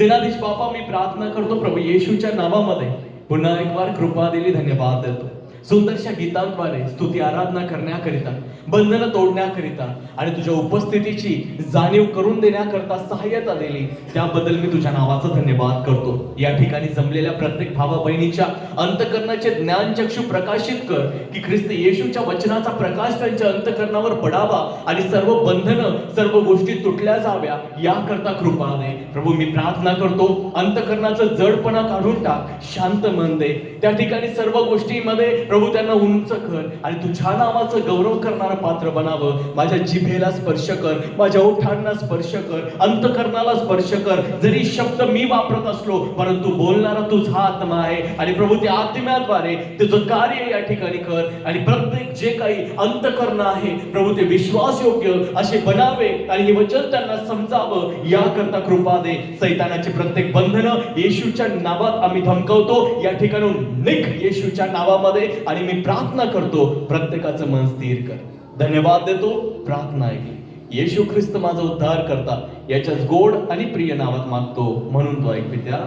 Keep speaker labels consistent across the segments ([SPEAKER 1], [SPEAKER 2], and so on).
[SPEAKER 1] सेनाधीश बापा, मी प्रार्थना करतो प्रभू येशूच्या नावामध्ये पुन्हा एक बार कृपा दिली, धन्यवाद देतो. सुंदरशा गीतांद्वारे स्तुती आराधना करण्याकरिता, बंधनं तोडण्याकरिता आणि तुझ्या उपस्थितीची जाणीव करून देण्याकरता सहाय्यता दिली, त्याबद्दल मी तुझ्या नावाचा धन्यवाद करतो. या ठिकाणी जमलेल्या प्रत्येक भावा बहिणीच्या अंतकरणाचे ज्ञानचक्षु प्रकाशित कर, की ख्रिस्त येशूच्या वचनाचा प्रकाश त्यांच्या अंतकरणावर पडावा आणि सर्व बंधनं, सर्व गोष्टी तुटल्या जाव्या, याकरता कृपा दे. प्रभू, मी प्रार्थना करतो, अंतकरणाचं जडपणा काढून टाक, शांत मन दे. त्या ठिकाणी सर्व गोष्टींमध्ये प्रभू त्यांना उंच कर आणि तुझ्या नावाचं गौरव करणारं पात्र बनावं. माझ्या जिभेला स्पर्श कर, माझ्या ओठांना स्पर्श कर, अंतकरणाला स्पर्श कर. जरी शब्द मी वापरत असलो, परंतु बोलणारा तुझा आत्मा आहे आणि प्रभू त्या आत्म्याद्वारे तुझं कार्य या ठिकाणी कर आणि प्रत्येक जे काही अंतकरण आहे प्रभू ते विश्वासयोग्य असे बनावे आणि हे वचन त्यांना समजावं, याकरता कृपा दे. सैतानाचे प्रत्येक बंधनं येशूच्या नावात आम्ही धमकवतो, या ठिकाणी निघ येशूच्या नावामध्ये. आणि मी प्रार्थना करतो, प्रत्येकाचं मन स्थिर कर. धन्यवाद देतो, प्रार्थना ऐकली. येशू ख्रिस्त माझा उद्धार करता, याच्याच गोड आणि प्रिय नावात मागतो, म्हणून तो ऐक पित्या.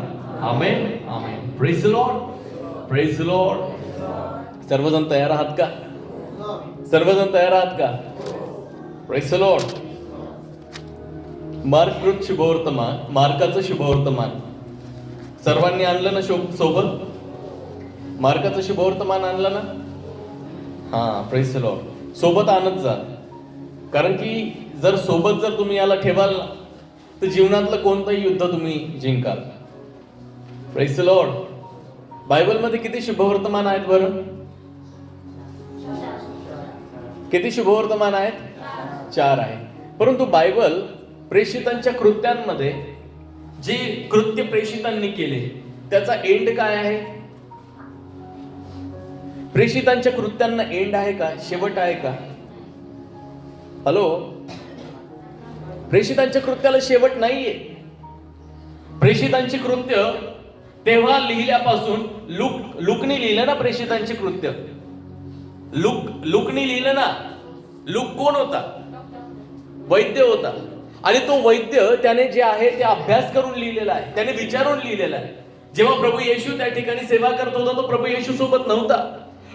[SPEAKER 1] Amen, amen. Praise the lord, praise the lord. सर्वजण तयार आहात का? सर्वजण तयार आहात का? Praise the lord. मार्ककृत शुभवर्तमान, मार्काचं शुभवर्तमान सर्वांनी आणलं ना सोबत? मार्काचं शुभवर्तमान आणलं ना? हा, प्रेज द लॉर्ड. सोबत आणत जा, कारण की जर सोबत जर तुम्ही याला ठेवाल ना, तर जीवनातलं कोणतंही युद्ध तुम्ही जिंकाल. Praise the Lord. बायबलमध्ये किती शुभवर्तमान आहेत बरं? किती शुभवर्तमान आहेत? 4 आहे. परंतु बायबल प्रेषितांच्या कृत्यांमध्ये जे कृत्य प्रेषितांनी केले त्याचा एंड काय आहे? प्रेषितांच्या कृत्यांना एंड आहे का? शेवट आहे का? हॅलो, प्रेषितांच्या कृत्याला शेवट नाहीये. प्रेषितांची कृत्य तेव्हा लिहिल्यापासून लुकनी लिहिलं ना प्रेषितांची कृत्य. लुकनी लिहिलं ना. लुक कोण होता? वैद्य होता. आणि तो वैद्य त्याने जे आहे ते अभ्यास करून लिहिलेला आहे, त्याने विचारून लिहिलेला आहे. जेव्हा प्रभू येशू त्या ठिकाणी सेवा करत होता, तो प्रभू येशू सोबत नव्हता,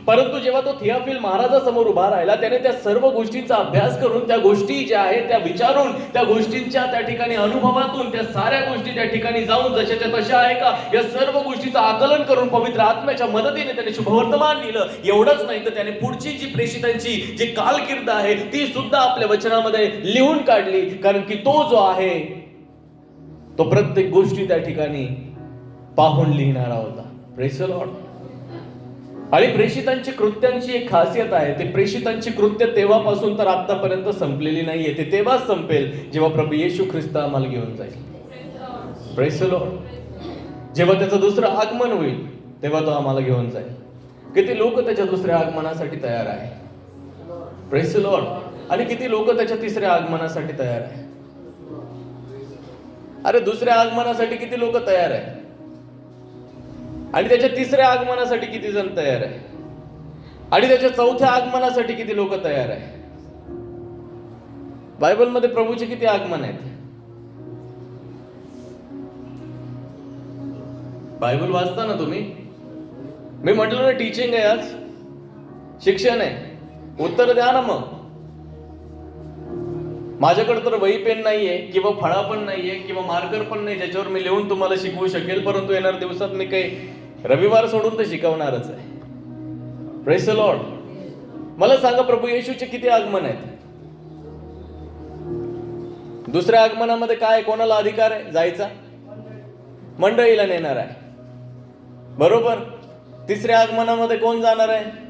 [SPEAKER 1] परंतु जेव्हा तो थियाफिल महाराजासमोर उभा राहिला, त्याने त्या सर्व गोष्टींचा अभ्यास करून, त्या गोष्टी ज्या आहेत त्या विचारून, त्या गोष्टींच्या त्या ठिकाणी अनुभवातून त्या साऱ्या गोष्टी त्या ठिकाणी जाऊन जशाच्या तशा आहे का या सर्व गोष्टीचं आकलन करून पवित्र आत्म्याच्या मदतीने त्याने शुभवर्तमान लिहिलं. एवढंच नाही तर त्याने पुढची जी प्रेषितांची जी कालकीर्द आहे ती सुद्धा आपल्या वचनामध्ये लिहून काढली, कारण की तो जो आहे तो प्रत्येक गोष्टी त्या ठिकाणी पाहून लिहिणारा होता. Praise the lord. आणि प्रेषितांची कृत्यांची एक खासियत आहे, ते प्रेषितांची कृत्य तेव्हापासून तर आतापर्यंत संपलेली नाहीये. ते तेव्हाच संपेल जेव्हा प्रभू येशू ख्रिस्त आम्हाला घेऊन जाईल. Praise the Lord. जेव्हा त्याचं दुसरं आगमन होईल तेव्हा तो आम्हाला घेऊन जाईल. किती लोक त्याच्या दुसऱ्या आगमनासाठी तयार आहे? Praise the lord. आणि किती लोक त्याच्या तिसऱ्या आगमनासाठी तयार आहे? अरे, दुसऱ्या आगमनासाठी किती लोक तयार आहे? आणि त्याच्या तिसऱ्या आगमनासाठी किती जण तयार आहे? आणि त्याच्या चौथ्या आगमनासाठी किती लोक तयार आहे? बायबलमध्ये प्रभूचे किती आगमन आहेत? बायबल वाचता ना तुम्ही? मी म्हटलं ना टीचिंग आहे, आज शिक्षण आहे. उत्तर द्या ना. मग माझ्याकडे तर वही पेन नाहीये किंवा फळा पण नाहीये किंवा मार्कर पण नाही ज्याच्यावर मी लिहून तुम्हाला शिकवू शकेल, परंतु येणाऱ्या दिवसात मी काही रविवार सोडून तर शिकवणारच आहे. Praise the Lord. मला सांगा, प्रभू येशूचे किती आगमन आहेत? दुसऱ्या आगमनामध्ये काय, कोणाला अधिकार आहे जायचा? मंडळीला नेणार आहे, बरोबर. तिसऱ्या आगमनामध्ये कोण जाणार आहे?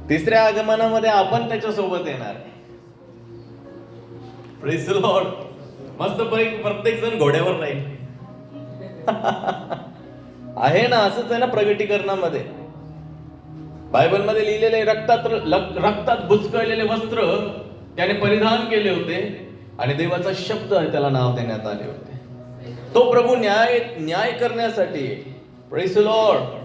[SPEAKER 1] तिसऱ्या आगमनामध्ये आपण त्याच्या सोबत येणार आहे. Praise the Lord. मस्त प्रत्येक जण घोड्यावर राहील. आहे ना, असंच आहे ना प्रगटीकरणामध्ये. बायबलमध्ये लिहिलेले रक्तात बुचकळलेले वस्त्र त्याने परिधान केले होते आणि देवाचा शब्द त्याला नाव देण्यात आले होते. तो प्रभू न्याय करण्यासाठी. Praise the Lord.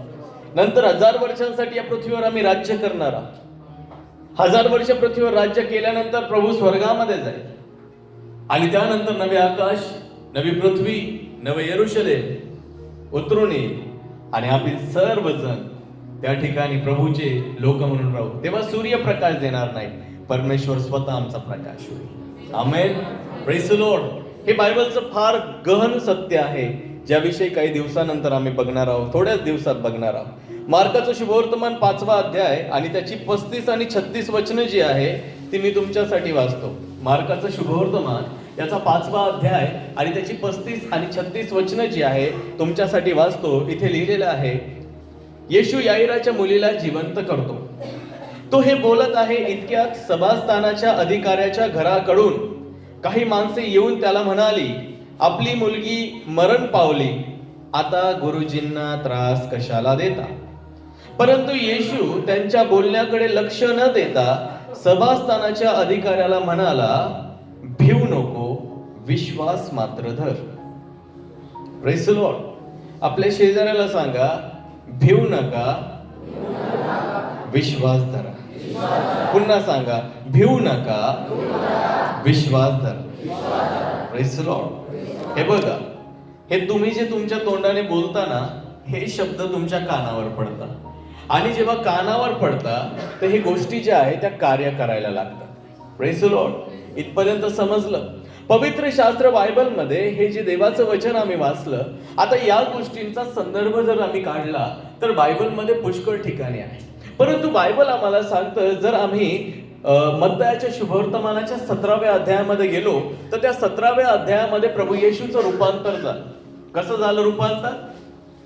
[SPEAKER 1] नंतर 1000 वर्षांसाठी या पृथ्वीवर आम्ही राज्य करणार आहोत. 1000 वर्ष पृथ्वीवर राज्य केल्यानंतर प्रभू स्वर्गामध्ये जाईल आणि त्यानंतर नवे आकाश, नवी पृथ्वी, नवे यरूशलेम उतरून येईल आणि आम्ही सर्वजण त्या ठिकाणी प्रभूचे लोक म्हणून राहू. तेव्हा सूर्यप्रकाश देणार नाही, परमेश्वर स्वतः आमचा प्रकाश होईल. आमेन. Praise the lord. हे बायबलचं फार गहन सत्य आहे, ज्याविषयी काही दिवसानंतर आम्ही बघणार आहोत, थोड्याच दिवसात बघणार आहोत. मार्काचं शुभवर्तमान 5वा अध्याय आणि त्याची 35 आणि 36 वचनं जी आहे ती मी तुमच्यासाठी वाचतो. मार्काचं शुभवर्तमान याचा 5वा अध्याय आणि त्याची 35 आणि 36 वचनं जी आहे तुमच्यासाठी वाचतो. इथे लिहिलेलं आहे, येशू याईराच्या मुलीला जिवंत करतो. तो हे बोलत आहे इतक्यात सभास्थानाच्या अधिकाऱ्याच्या घराकडून काही माणसे येऊन त्याला म्हणाली, आपली मुलगी मरण पावली, आता गुरुजींना त्रास कशाला देता. परंतु येशू त्यांच्या बोलण्याकडे लक्ष न देता सभास्थानाच्या अधिकाऱ्याला म्हणाला, भिवू नको, विश्वास मात्र धर. Praise the Lord. आपल्या शेजाऱ्याला सांगा, भिवू नका, विश्वास धरा. पुन्हा सांगा, भिवू नका, विश्वास धरा. Praise the lord. हे बघा, हे तुम्ही जे तुमच्या तोंडाने बोलता ना, हे शब्द तुमच्या कानावर पडतात आणि जेव्हा कानावर पडतात तर हे गोष्टी ज्या आहेत त्या कार्य करायला लागतात. Praise the Lord. इथपर्यंत समजलं. पवित्र शास्त्र बायबलमध्ये हे जे देवाचं वचन आम्ही वाचलं, आता या गोष्टींचा संदर्भ जर आम्ही काढला तर बायबलमध्ये पुष्कळ ठिकाणी आहे. परंतु बायबल आम्हाला सांगतं, जर आम्ही मत्तयाच्या शुभवर्तमानाच्या 17व्या अध्यायामध्ये गेलो तर त्या 17व्या अध्यायामध्ये प्रभू येशूचं रूपांतर झालं. कसं झालं रूपांतर?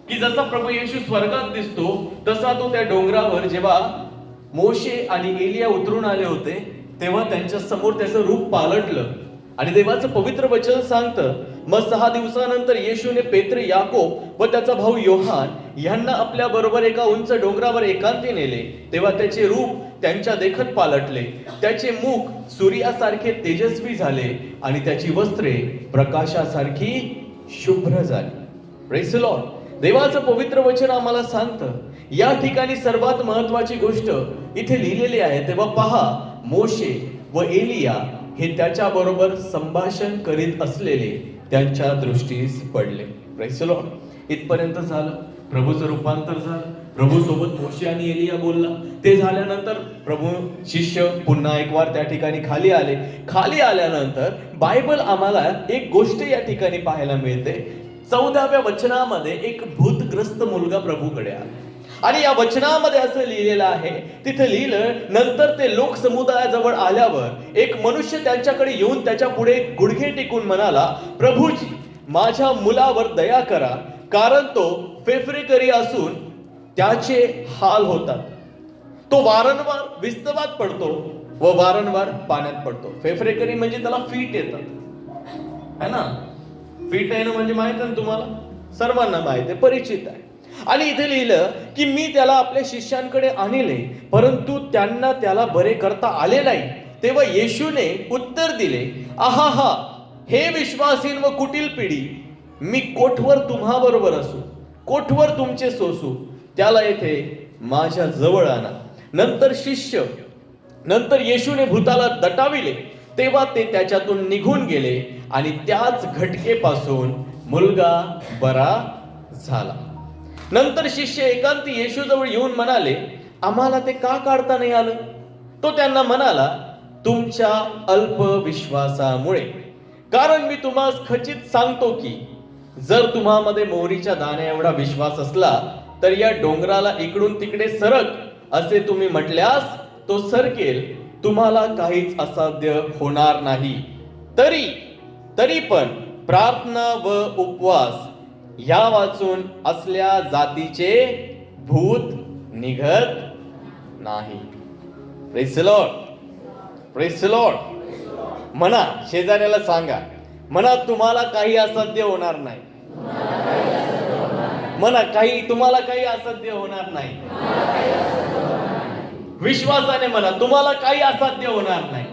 [SPEAKER 1] की जसा प्रभू येशू स्वर्गात दिसतो तसा तो त्या डोंगरावर जेव्हा मोशे आणि एलिया उतरून आले होते तेव्हा त्यांच्या समोर त्याचं रूप पालटलं. आणि देवाचं पवित्र वचन सांगतं, मग 6 दिवसानंतर येशूने पेत्र, याकोब व त्याचा भाऊ योहान यांना आपल्या बरोबर एका उंच डोंगरावर एकांती नेले. तेव्हा त्याचे रूप त्यांच्या देखत पालटले, त्याचे मुख सूर्यासारखे तेजस्वी झाले आणि त्याची वस्त्रे प्रकाशासारखी शुभ्र झाली. Praise the Lord. देवाचं पवित्र वचन आम्हाला सांगतं, या ठिकाणी सर्वात महत्वाची गोष्ट इथे लिहिलेली आहे. तेव्हा पहा, मोशे व एलिया हे त्याच्या बरोबर संभाषण करीत असलेले त्यांच्या दृष्टीस पडले. Praise the Lord. इथपर्यंत झालं. प्रभूचं रूपांतर झालं. प्रभू सोबत मोशे आणि एलिया बोलला. ते झाल्यानंतर प्रभू शिष्य पुन्हा एक वार त्या ठिकाणी खाली आले. खाली आल्यानंतर बायबल आम्हाला एक गोष्ट या ठिकाणी पाहायला मिळते. 14व्या वचनामध्ये एक भूतग्रस्त मुलगा प्रभूकडे आला आणि या वचनामध्ये असं लिहिलेलं आहे, तिथे लिहिलं, नंतर ते लोक समुदायाजवळ आल्यावर एक मनुष्य त्यांच्याकडे येऊन त्याच्या पुढे गुडघे टेकून म्हणाला, प्रभूजी, माझ्या मुलावर दया करा, कारण तो फेफरेकरी असून त्याचे हाल होतात. तो वारंवार विस्तवात पडतो व वारंवार पाण्यात पडतो. फेफरेकरी म्हणजे त्याला फीट येतात, है ना. फीट येणं म्हणजे माहित आहे ना तुम्हाला, सर्वांना माहित आहे, परिचित आहे. आणि इथे लिहिलं की मी त्याला आपल्या शिष्यांकडे आणले, परंतु त्यांना त्याला बरे करता आले नाही. तेव्हा येशूने उत्तर दिले, आहा, हे विश्वासहीन व कुटील पिढी, मी कोठवर तुम्हा बरोबर असू, कोठवर तुमचे सोसू, त्याला येथे माझ्या जवळ आणा. नंतर येशूने भूताला दटाविले. तेव्हा ते त्याच्यातून निघून गेले आणि त्याच घटकेपासून मुलगा बरा झाला. नंतर शिष्य एकांती येशूजवळ येऊन म्हणाले, आम्हाला ते का काढता नाही आलं? तो त्यांना म्हणाला, तुमच्या अल्प विश्वासामुळे. कारण मी तुम्हाला खचित सांगतो की जर तुम्हामध्ये मोहरीच्या दाण्या एवढा विश्वास असला तर या डोंगराला इकडून तिकडे सरक असे तुम्ही म्हटल्यास तो सरकेल, तुम्हाला काहीच असाध्य होणार नाही. तरी पण प्रार्थना व उपवास ह्या वाचून असल्या जातीचे भूत निघत नाही. Praise the lord. Praise the Lord. म्हणा, शेजाऱ्याला सांगा, म्हणा, तुम्हाला काही असाध्य होणार नाही. म्हणा, तुम्हाला काही असाध्य होणार नाही. विश्वासाने म्हणा, तुम्हाला काही असाध्य होणार नाही.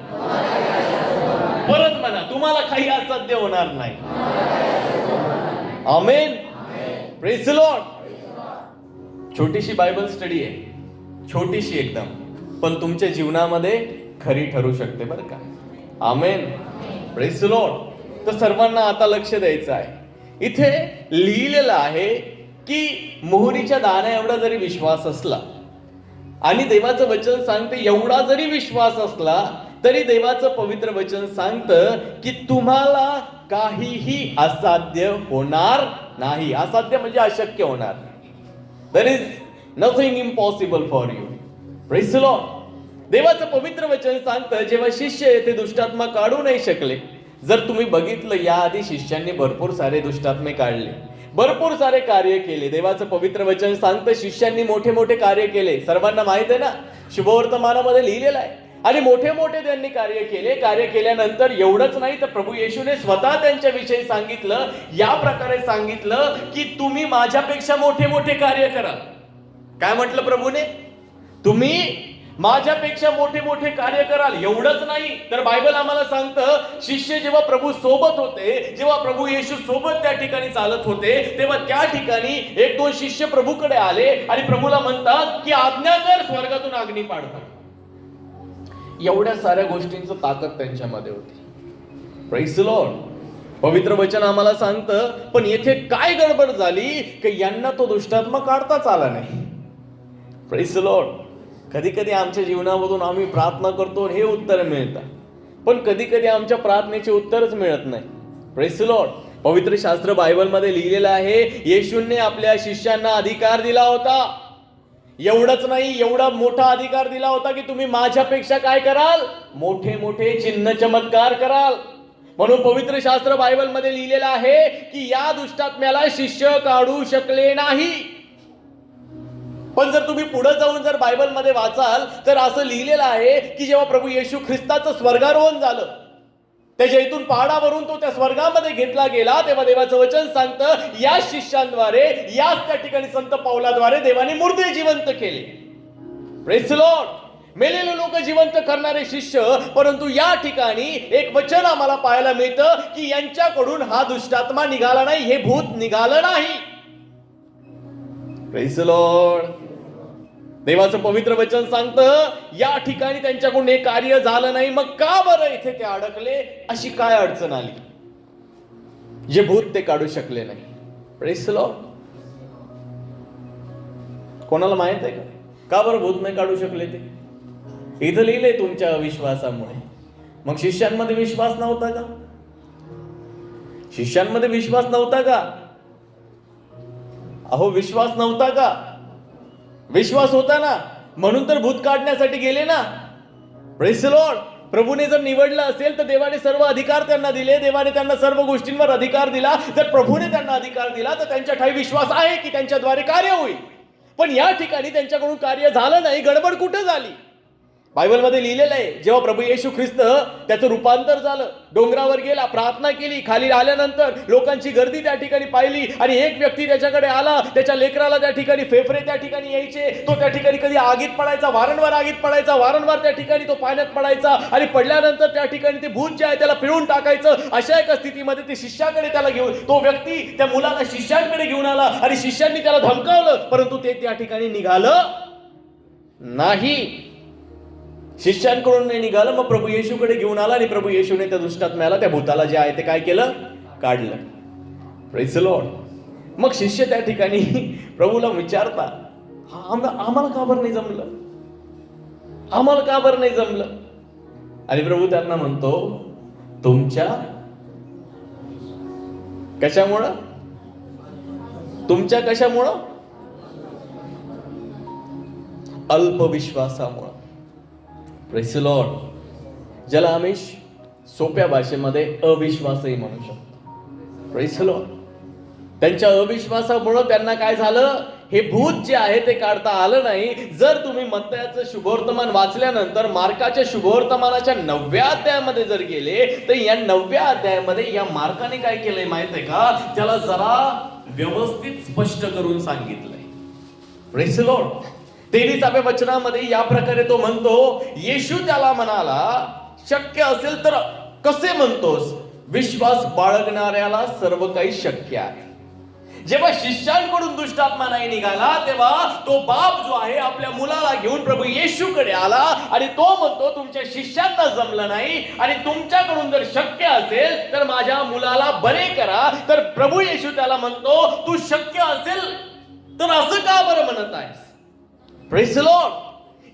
[SPEAKER 1] परत म्हणा, तुम्हाला काही असाध्य होणार नाही. आमेन. Praise the lord. छोटीशी बायबल स्टडी आहे, छोटीशी एकदम. पण तुमच्या जीवनामध्ये खरी ठरू शकते बरं का. आमेन. Praise the lord. तर सर्वांना आता लक्ष द्यायचं आहे. इथे लिहिलेलं आहे की मोहरीच्या दाण्या एवढा जरी विश्वास असला आणि देवाचं वचन सांगते एवढा जरी विश्वास असला तरी देवाचं पवित्र वचन सांगतं की तुम्हाला काहीही असाध्य होणार नाही. असाध्य म्हणजे अशक्य होणार. There is nothing impossible for you. Praise the Lord. देवाचं पवित्र वचन सांगतं जेव्हा शिष्य येथे दुष्टात्मा काढू नाही शकले. जर तुम्ही बघितलं याआधी शिष्यांनी भरपूर सारे दुष्टात्मे काढले, भरपूर सारे कार्य केले. देवाचं पवित्र वचन सांगतं शिष्यांनी मोठे मोठे कार्य केले. सर्वांना माहित आहे ना, शुभवर्तमानामध्ये लिहिलेलं आहे. आणि मोठे मोठे त्यांनी कार्य केले. कार्य केल्यानंतर एवढंच नाही तर प्रभू येशूने स्वतः त्यांच्याविषयी सांगितलं, या प्रकारे सांगितलं की तुम्ही माझ्यापेक्षा मोठे मोठे कार्य करा. काय म्हटलं प्रभूने? तुम्ही माझ्यापेक्षा मोठे मोठे कार्य कराल. एवढंच नाही तर बायबल आम्हाला सांगतं शिष्य जेव्हा प्रभू सोबत होते, जेव्हा प्रभू येशू सोबत त्या ठिकाणी चालत होते, तेव्हा त्या ठिकाणी एक दोन शिष्य प्रभूकडे आले आणि प्रभूला म्हणतात की आज्ञा कर, स्वर्गातून अग्नी पाडतात. एवढ्या साऱ्या गोष्टींचं ताकद त्यांच्यामध्ये होती. Praise the Lord. पवित्र वचन आम्हाला सांगतं पण येथे काय गडबड झाली की यांना तो दुष्टात्मा काढताच आला नाही. Praise the Lord. कधी कधी आमच्या जीवनामधून आम्ही प्रार्थना करतो हे उत्तर मिळतात, पण कधी कधी आमच्या प्रार्थनेचे उत्तरच मिळत नाही. Praise the Lord. पवित्र शास्त्र बायबलमध्ये लिहिलेलं आहे येशूने आपल्या शिष्यांना अधिकार दिला होता. एवढंच नाही, एवढा मोठा अधिकार दिला होता की तुम्ही माझ्यापेक्षा काय कराल? मोठे मोठे चिन्ह चमत्कार कराल. म्हणून पवित्र शास्त्र बायबलमध्ये लिहिलेलं आहे की या दुष्टात्म्याला शिष्य काढू शकले नाही. पण जर तुम्ही पुढे जाऊन जर बायबलमध्ये वाचाल तर असं लिहिलेलं आहे की जेव्हा प्रभू येशू ख्रिस्ताचं स्वर्गारोहण झालं, त्याच्या इथून पहाडावरून तो त्या स्वर्गामध्ये घेतला गेला, तेव्हा देवाचं वचन सांगतं या शिष्यांद्वारे, याच त्या ठिकाणी संत पावलाद्वारे देवाने मुर्दे जिवंत केले. Praise the Lord. मेलेले लोक जिवंत करणारे शिष्य. परंतु या ठिकाणी एक वचन आम्हाला पाहायला मिळतं की यांच्याकडून हा दुष्टात्मा निघाला नाही, हे भूत निघालं नाही. Praise the Lord. देवाचं पवित्र वचन सांगतं या ठिकाणी त्यांच्याकडून हे कार्य झालं नाही. मग का बरं इथे ते अडकले? अशी काय अडचण आली जे भूत ते काढू शकले नाही? Praise the Lord. कोणाला माहित आहे का बरं भूत नाही काढू शकले ते? इथं लिहिलंय तुमच्या अविश्वासामुळे. मग शिष्यांमध्ये विश्वास नव्हता का? शिष्यांमध्ये विश्वास नव्हता का? अहो विश्वास नव्हता का? विश्वास होता ना, म्हणून तर भूत काढण्यासाठी गेले ना. Praise the Lord. प्रभूने जर निवडलं असेल तर देवाने सर्व अधिकार त्यांना दिले, देवाने त्यांना सर्व गोष्टींवर अधिकार दिला. जर प्रभूने त्यांना अधिकार दिला तर त्यांच्या ठाई विश्वास आहे की त्यांच्याद्वारे कार्य होईल. पण या ठिकाणी त्यांच्याकडून कार्य झालं नाही. गडबड कुठं झाली? बायबलमध्ये लिहिलेलं आहे जेव्हा प्रभू येशू ख्रिस्त त्याचं रूपांतर झालं, डोंगरावर गेला, प्रार्थना केली, खाली आल्यानंतर लोकांची गर्दी त्या ठिकाणी पाहिली आणि एक व्यक्ती त्याच्याकडे आला. त्याच्या लेकराला त्या ठिकाणी फेफरे त्या ठिकाणी यायचे. तो त्या ठिकाणी कधी आगीत पडायचा, वारंवार आगीत पडायचा, वारंवार त्या ठिकाणी तो पाण्यात पडायचा आणि पडल्यानंतर त्या ठिकाणी ते भूत जे आहे त्याला पिळून टाकायचं. अशा एका स्थितीमध्ये ते शिष्याकडे त्याला घेऊन, तो व्यक्ती त्या मुलाला शिष्यांकडे घेऊन आला आणि शिष्यांनी त्याला धमकावलं, परंतु ते त्या ठिकाणी निघालं नाही. शिष्यांकडून नाही निघालं. मग प्रभू येशूकडे घेऊन आला आणि प्रभू येशूने त्या दुष्टात्म्याला, त्या भूताला जे आहे ते काय केलं? काढलं. Praise the Lord. मग शिष्य त्या ठिकाणी प्रभूला विचारतात आम्हाला का बरं नाही जमलं? आम्हाला का बरं नाही जमलं? आणि प्रभू त्यांना म्हणतो तुमच्या कशामुळं? तुमच्या कशामुळं? अल्पविश्वासामुळं. Praise the lord. ज्याला आम्ही सोप्या भाषेमध्ये अविश्वासही म्हणू शकतो. Praise the lord. त्यांच्या अविश्वासामुळे त्यांना काय झालं? हे भूत जे आहे ते काढता आलं नाही. जर तुम्ही मत्तयाचं शुभवर्तमान वाचल्यानंतर मार्काच्या शुभवर्तमानाच्या 9व्या अध्यायामध्ये जर गेले तर या 9व्या अध्यायामध्ये या मार्काने काय केलंय माहित आहे का? त्याला जरा व्यवस्थित स्पष्ट करून सांगितलंय. Praise the lord. 23व्या वचनामध्ये या प्रकारे तो म्हणतो, येशू त्याला म्हणाला शक्य असेल तर कसे म्हणतोस? विश्वास बाळगणाऱ्याला सर्व काही शक्य आहे. जेव्हा शिष्यांकडून दुष्टात्मा नाही निघाला तेव्हा तो बाप जो आहे आपल्या मुलाला घेऊन प्रभू येशूकडे आला आणि तो म्हणतो तुमच्या शिष्यांना जमलं नाही आणि तुमच्याकडून जर शक्य असेल तर माझ्या मुलाला बरे करा. तर प्रभू येशू त्याला म्हणतो तू शक्य असेल तर असं का बरं म्हणत आहेस? Praise the Lord.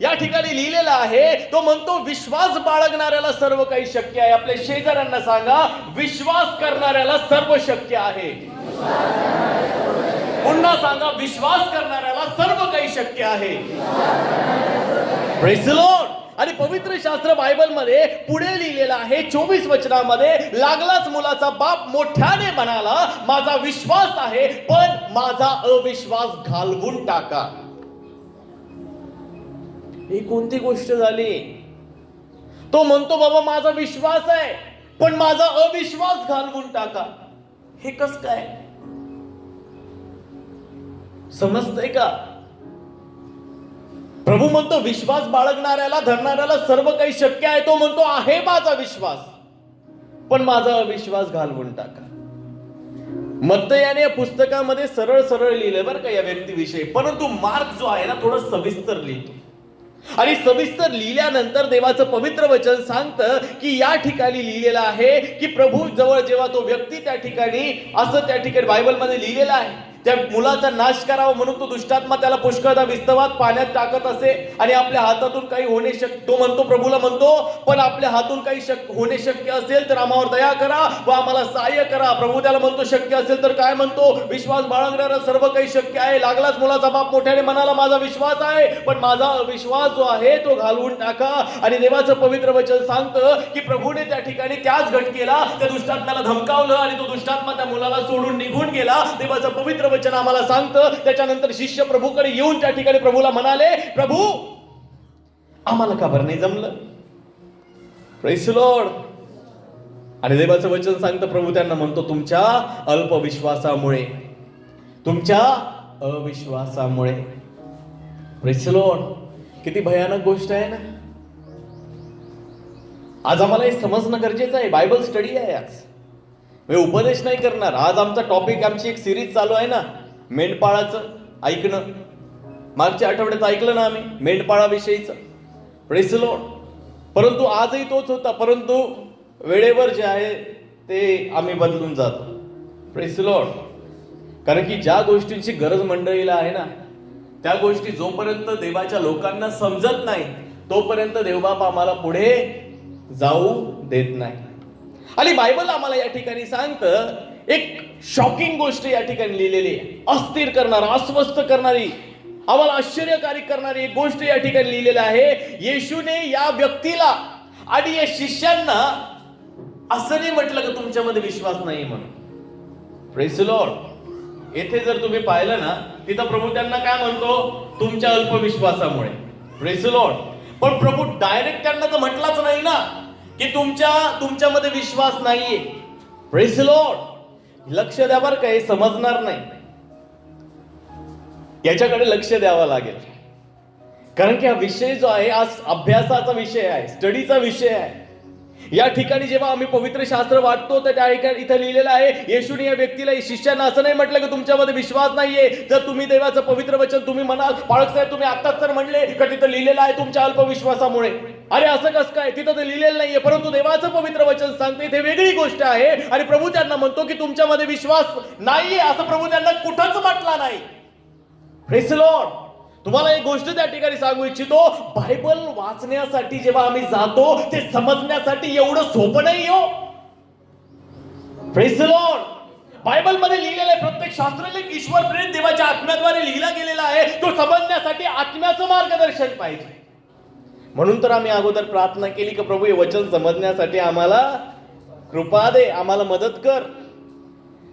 [SPEAKER 1] या ठिकाणी लिहिलेलं आहे, तो म्हणतो विश्वास बाळगणाऱ्याला सर्व काही शक्य आहे. आपल्या शेजाऱ्यांना सांगा, विश्वास करणाऱ्याला सर्व शक्य आहे. पुन्हा सांगा, विश्वास करणाऱ्याला सर्व काही शक्य आहे. Praise the lord. आणि पवित्र शास्त्र बायबल मध्ये पुढे लिहिलेलं आहे 24 वचनामध्ये, लागलाच मुलाचा बाप मोठ्याने म्हणाला माझा विश्वास आहे पण माझा अविश्वास घालवून टाका. ही कोणती गोष्ट झाली? तो म्हणतो बाबा माझा विश्वास आहे पण माझा अविश्वास घालवून टाका. हे कस काय समजतंय का? प्रभू म्हणतो विश्वास बाळगणाऱ्याला धरणाऱ्याला सर्व काही शक्य आहे. तो म्हणतो आहे माझा विश्वास पण माझा अविश्वास घालवून टाका. मत्तई या पुस्तकामध्ये सरळ सरळ लिहिलंय बरं का या व्यक्तीविषयी, परंतु मार्क जो आहे ना थोडं सविस्तर लिहितो. आणि सविस्तर लिहिल्यानंतर देवाचं पवित्र वचन सांगतं की या ठिकाणी लिहिलेलं आहे की प्रभू जवळ जेव्हा तो व्यक्ती त्या ठिकाणी असं त्या ठिकाणी बायबलमध्ये लिहिलेलं आहे, त्या मुलाचा नाश करावा म्हणून तो दुष्टात्मा त्याला पुष्कळदा विस्तवात पाण्यात टाकत असे आणि आपल्या हातातून काही होणे शक्य, तो म्हणतो प्रभूला म्हणतो पण आपल्या हातून काही होणे शक्य असेल तर आम्हावर दया करा व आम्हाला सहाय्य करा. प्रभू त्याला म्हणतो शक्य असेल तर काय म्हणतो, विश्वास बाळगणारा सर्व काही शक्य आहे. लागलाच मुलाचा बाप मोठ्याने म्हणाला माझा विश्वास आहे पण माझा अविश्वास जो आहे तो घालवून टाका. आणि देवाचं पवित्र वचन सांगतं की प्रभूने त्या ठिकाणी त्याच घटकेला त्या दुष्टात्म्याला धमकावलं आणि तो दुष्टात्मा त्या मुलाला सोडून निघून गेला. देवाचं पवित्र वचन आम्हाला सांगतं त्याच्यानंतर शिष्य प्रभूकडे येऊन त्या ठिकाणी प्रभूला म्हणाले प्रभू आम्हाला का बरं नाही जमलं? Praise the lord. आणि देवाचं वचन सांगतं प्रभू त्यांना म्हणतो तुमच्या अल्पविश्वासामुळे, तुमच्या अविश्वासामुळे. Praise the Lord. किती भयानक गोष्ट आहे ना. आज आम्हाला हे समजणं गरजेचं आहे. बायबल स्टडी आहे आज, मी उपदेश नाही करणार. आज आमचा टॉपिक, आमची एक सिरीज चालू आहे ना मेंढपाळाचं ऐकणं. मागच्या आठवड्यात ऐकलं ना आम्ही मेंढपाळाविषयीचं. Praise the Lord. परंतु आजही तोच होता, परंतु वेळेवर जे आहे ते आम्ही बदलून जातो. Praise the Lord. कारण की ज्या गोष्टींची गरज मंडळीला आहे ना त्या गोष्टी जोपर्यंत देवाच्या लोकांना समजत नाही तोपर्यंत देवबाप आम्हाला पुढे जाऊ देत नाही. आणि बायबल आम्हाला या ठिकाणी सांगतं एक शॉकिंग गोष्ट या ठिकाणी लिहिलेली आहे. अस्थिर करणारा, अस्वस्थ करणारी, आम्हाला आश्चर्यकारी करणारी एक गोष्ट या ठिकाणी लिहिलेली आहे. येशूने या व्यक्तीला आणि या शिष्यांना असं नाही म्हटलं की तुमच्यामध्ये विश्वास नाही म्हणून. Praise the Lord. येथे जर तुम्ही पाहिलं ना तिथं प्रभू त्यांना काय म्हणतो, तुमच्या अल्पविश्वासामुळे. Praise the Lord. पण प्रभू डायरेक्ट त्यांना तर म्हटलाच नाही ना की तुमच्यामध्ये विश्वास नाहीये. Praise the Lord. लक्ष द्या बरं का, हे समजणार नाही, याच्याकडे लक्ष द्यावं लागेल. कारण की हा विषय जो आहे आज अभ्यासाचा विषय आहे, स्टडीचा विषय आहे. या ठिकाणी जेव्हा आम्ही पवित्र शास्त्र वाचतो तर त्या ठिकाणी इथं लिहिलेलं आहे येशूने या व्यक्तीला, शिष्यांना असं नाही म्हटलं की तुमच्यामध्ये विश्वास नाहीये. जर तुम्ही देवाचं पवित्र वचन तुम्ही म्हणाल, पाळक साहेब तुम्ही आत्ताच तर म्हणले का तिथं लिहिलेलं आहे तुमच्या अल्पविश्वासामुळे. अरे असं कसं काय, तिथं तर लिहिलेलं नाहीये. परंतु देवाचं पवित्र वचन सांगते इथे वेगळी गोष्ट आहे. आणि प्रभू त्यांना म्हणतो की तुमच्यामध्ये विश्वास नाहीये असं प्रभू त्यांना कुठंच म्हटला नाही. Praise the Lord. तुम्हाला एक गोष्ट त्या ठिकाणी सांगू इच्छितो, बायबल वाचण्यासाठी जेव्हा आम्ही जातो ते समजण्यासाठी एवढं सोपं नाही हो. Praise the Lord. बायबल मध्ये लिहिलेलं आहे प्रत्येक शास्त्रलेख ईश्वर प्रेरित देवाच्या आत्म्याद्वारे लिहिला गेलेला आहे. तो समजण्यासाठी आत्म्याचं मार्गदर्शन पाहिजे. म्हणून तर आम्ही अगोदर प्रार्थना केली की प्रभू हे वचन समजण्यासाठी आम्हाला कृपा दे, आम्हाला मदत कर.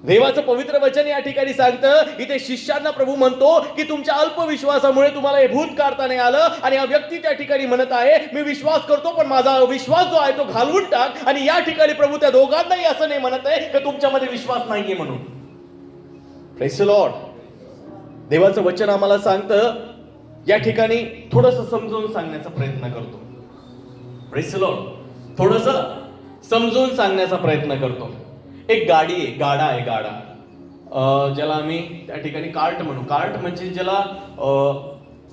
[SPEAKER 1] देवाचं पवित्र वचन या ठिकाणी सांगतं, इथे शिष्यांना प्रभू म्हणतो की तुमच्या अल्पविश्वासामुळे तुम्हाला हे भूत काढता नाही आलं. आणि हा व्यक्ती त्या ठिकाणी म्हणत आहे मी विश्वास करतो पण माझा अविश्वास जो आहे तो घालवून टाक. आणि या ठिकाणी प्रभू त्या दोघांनाही असं नाही म्हणत आहे की तुमच्यामध्ये विश्वास नाहीये म्हणून. Praise the Lord. देवाचं वचन आम्हाला सांगतं, या ठिकाणी थोडंसं समजून सांगण्याचा प्रयत्न करतो. Praise the Lord. थोडंसं समजून सांगण्याचा प्रयत्न करतो. एक गाडी आहे, गाडा आहे, गाडा. ज्याला आम्ही त्या ठिकाणी कार्ट म्हणू. कार्ट म्हणजे ज्याला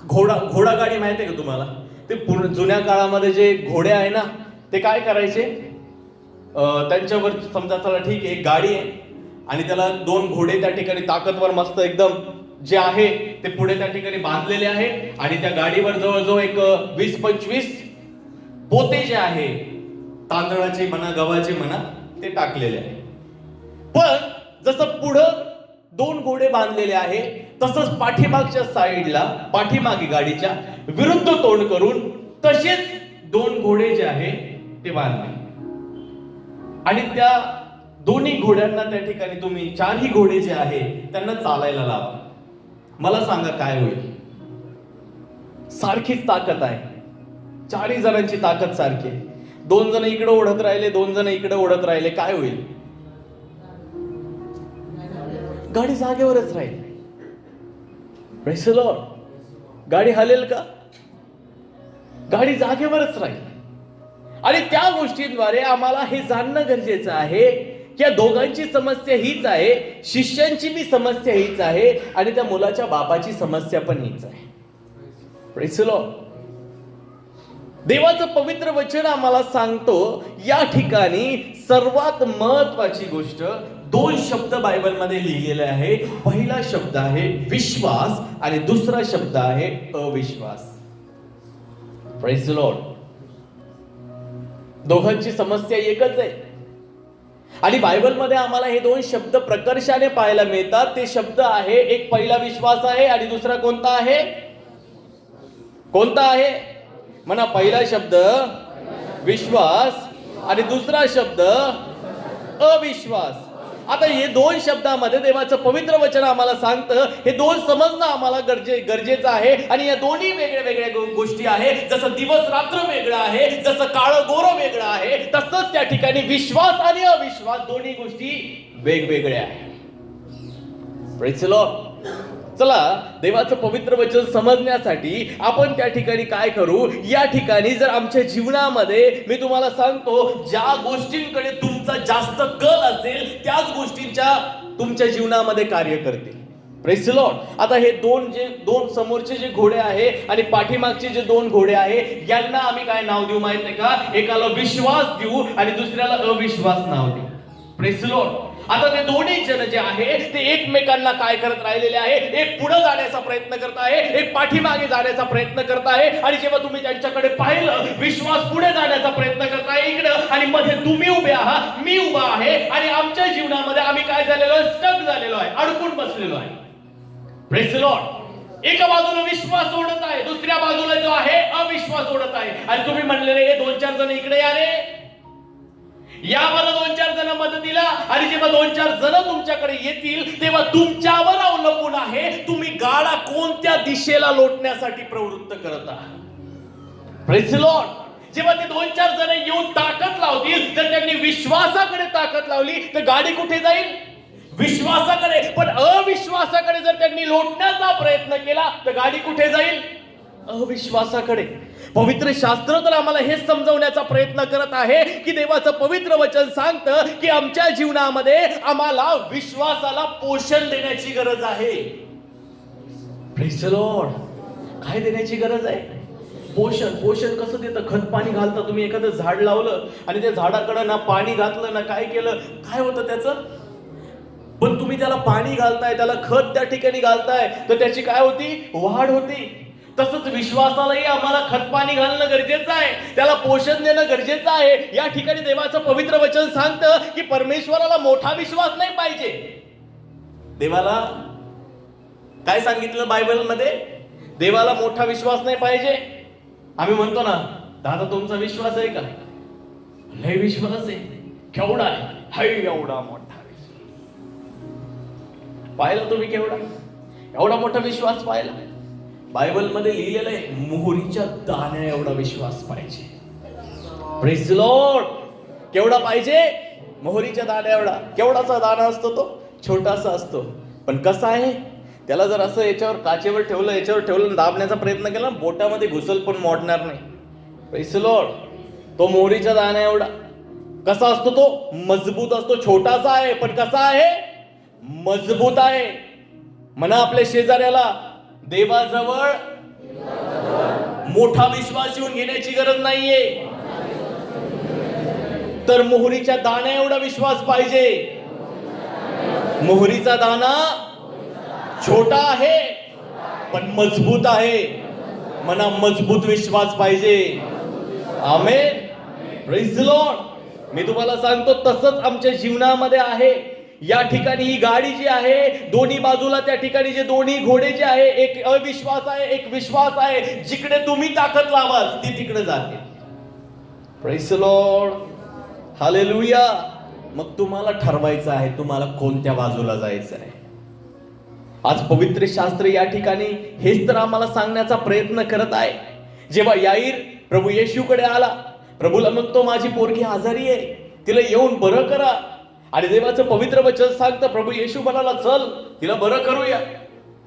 [SPEAKER 1] घोडागाडी माहिती आहे का तुम्हाला? ते जुन्या काळामध्ये जे घोडे आहे ना, ते काय करायचे, त्यांच्यावर समजा चला ठीक आहे एक गाडी आहे आणि त्याला 2 घोडे त्या ठिकाणी ताकदवर मस्त एकदम जे आहे ते पुढे त्या ठिकाणी बांधलेले आहे आणि त्या गाडीवर जवळजवळ एक 20-25 पोते जे आहे तांदळाचे म्हणा गव्हाचे म्हणा ते टाकलेले आहे. पण जसं पुढं 2 घोडे बांधलेले आहे तसंच पाठीमागच्या साईडला पाठीमागे गाडीच्या विरुद्ध तोंड करून तसेच 2 घोडे जे आहे ते बांधले आणि त्या दोन्ही घोड्यांना त्या ठिकाणी तुम्ही 4ही घोडे जे आहे त्यांना चालायला लावा. मला सांगा काय होईल? सारखीच ताकद आहे, 4ही जणांची ताकद सारखी आहे. 2 जण इकडे ओढत राहिले, 2 जण इकडे ओढत राहिले, काय होईल? गाडी जागेवरच राहील. Praise the Lord. गाडी हलेल का? गाडी जागेवरच राहील. आणि त्या गोष्टींद्वारे आम्हाला हे जाणणं गरजेचं आहे की या दोघांची समस्या हीच आहे, शिष्यांची बी समस्या हीच आहे आणि त्या मुलाच्या बापाची समस्या पण हीच आहे. Praise the Lord. देवाचं पवित्र वचन आम्हाला सांगतो या ठिकाणी सर्वात महत्वाची गोष्ट 2 शब्द बायबलमध्ये लिहिलेले आहे. पहिला शब्द आहे विश्वास आणि दुसरा शब्द आहे अविश्वास. Praise the Lord. दोघांची समस्या एकच आहे आणि बायबलमध्ये आम्हाला हे 2 शब्द प्रकर्षाने पाहायला मिळतात. ते शब्द आहे, एक पहिला विश्वास आहे आणि दुसरा कोणता आहे? कोणता आहे म्हणा? पहिला शब्द विश्वास आणि दुसरा शब्द अविश्वास. आता हे 2 शब्दामध्ये देवाचं पवित्र वचन आम्हाला सांगतं हे 2 समजणं आम्हाला गरजेचं आहे. आणि या दोन्ही वेगळ्या वेगळ्या गोष्टी आहे. जसं दिवस रात्र वेगळं आहे, जसं काळं गोरं वेगळं आहे, तसंच त्या ठिकाणी विश्वास आणि अविश्वास दोन्ही गोष्टी वेगवेगळ्या आहेत. Praise the Lord. चला देवाचं पवित्र वचन समजण्यासाठी आपण त्या ठिकाणी काय करू? या ठिकाणी जर आमच्या जीवनामध्ये मी तुम्हाला सांगतो ज्या गोष्टींकडे तुमचा जास्त कल असेल त्याच गोष्टींच्या तुमच्या जीवनामध्ये कार्य करतील. Praise the Lord. आता हे 2 समोरचे जे घोडे आहे आणि पाठीमागचे जे 2 घोडे आहे यांना आम्ही काय नाव देऊ माहित आहे का? एकाला विश्वास देऊ आणि दुसऱ्याला अविश्वास नाव देऊ. Praise the Lord. आता ते दोन्ही जण जे आहे ते एकमेकांना काय करत राहिलेले आहे? एक पुढे जाण्याचा प्रयत्न करत आहे, एक पाठीमागे जाण्याचा प्रयत्न करत आहे. आणि जेव्हा तुम्ही त्यांच्याकडे पाहिलं, विश्वास पुढे जाण्याचा प्रयत्न करत आहे इकडं आणि मध्ये तुम्ही उभे आहात, मी उभा आहे आणि आमच्या जीवनामध्ये आम्ही काय झालेलो आहे? स्टक झालेलो आहे, अडकून बसलेलो आहे. Praise the Lord. एका बाजूला विश्वास ओढत आहे, दुसऱ्या बाजूला जो आहे अविश्वास ओढत आहे. आणि तुम्ही म्हणलेले हे 2-4 जण इकडे या रे, या मला 2-4 जण मदतीला. आणि जेव्हा 2-4 जण तुमच्याकडे येतील तेव्हा तुमच्यावर अवलंबून आहे तुम्ही गाडा कोणत्या दिशेला लोटण्यासाठी प्रवृत्त करत आहात. Praise the Lord. जेव्हा ते 2-4 जण येऊन ताकद लावतील, तर त्यांनी विश्वासाकडे ताकद लावली तर गाडी कुठे जाईल? विश्वासाकडे. पण अविश्वासाकडे जर त्यांनी लोटण्याचा प्रयत्न केला तर गाडी कुठे जाईल? अविश्वासाकडे. पवित्र शास्त्र तर आम्हाला हेच समजवण्याचा प्रयत्न करत आहे की देवाचं पवित्र वचन सांगतं की आमच्या जीवनामध्ये आम्हाला विश्वासाला पोषण देण्याची गरज आहे. Praise the Lord. काय देण्याची गरज आहे? पोषण. पोषण कसं देतं? खत पाणी घालता. तुम्ही एखादं झाड लावलं आणि त्या झाडाकडे ना पाणी घातलं ना काय केलं, काय होतं त्याचं? पण तुम्ही त्याला पाणी घालताय, त्याला खत त्या ठिकाणी घालताय तर त्याची काय होती? वाढ होती. तसंच विश्वासालाही आम्हाला खतपाणी घालणं गरजेचं आहे, त्याला पोषण देणं गरजेचं आहे. या ठिकाणी देवाचं पवित्र वचन सांगतं की परमेश्वराला मोठा विश्वास नाही पाहिजे. देवाला काय सांगितलं बायबलमध्ये? देवाला मोठा विश्वास नाही पाहिजे. आम्ही म्हणतो ना, दादा तुमचा विश्वास आहे का? लय विश्वास आहे. केवढा आहे? हाय एवढा मोठा विश्वास. पाहिलं तुम्ही केवढा? एवढा मोठा विश्वास पाहिला? बायबलमध्ये लिहिलेलं आहे मोहरीच्या दाण्या एवढा विश्वास पाहिजे. Praise the Lord. केवढा पाहिजे? मोहरीच्या दाण्या एवढा. केवढाचा दाणा असतो तो? छोटासा असतो. पण कसा आहे? त्याला जर असं याच्यावर काचेवर ठेवलं, याच्यावर ठेवलं, दाबण्याचा प्रयत्न केला, बोटामध्ये घुसल पण मोडणार नाही. Praise the Lord. तो मोहरीच्या दाण्या एवढा. कसा असतो तो? मजबूत असतो. छोटासा आहे पण कसा आहे? मजबूत आहे. म्हणा आपल्या शेजाऱ्याला, देवाजवळ मोठा विश्वास येऊन घेण्याची गरज नाहीये, तर मोहरीच्या दाण्या एवढा विश्वास पाहिजे. मोहरीचा दाना छोटा आहे पण मजबूत आहे. म्हणा मजबूत विश्वास पाहिजे. आमेन. Praise the lord. मी तुम्हाला सांगतो तसंच आमच्या जीवनामध्ये आहे. या ठिकाणी ही गाडी जी आहे, दोन्ही बाजूला त्या ठिकाणी जे दोन्ही घोडे जे आहे, एक अविश्वास आहे, एक विश्वास आहे. जिकडे तुम्ही ताकद लावाल ती तिकडे जाते. Praise the lord. हालेलुया. मग तुम्हाला ठरवायचं आहे तुम्हाला कोणत्या बाजूला जायचं आहे. आज पवित्र शास्त्र या ठिकाणी हेच तर आम्हाला सांगण्याचा प्रयत्न करत आहे. जेव्हा याईर प्रभू येशूकडे आला, प्रभूला म्हणतो माझी पोरगी आजारी आहे, तिला येऊन बरं करा. आणि देवाचं पवित्र वचन सांगतं, प्रभू येशू म्हणाला चल तिला बरं करूया.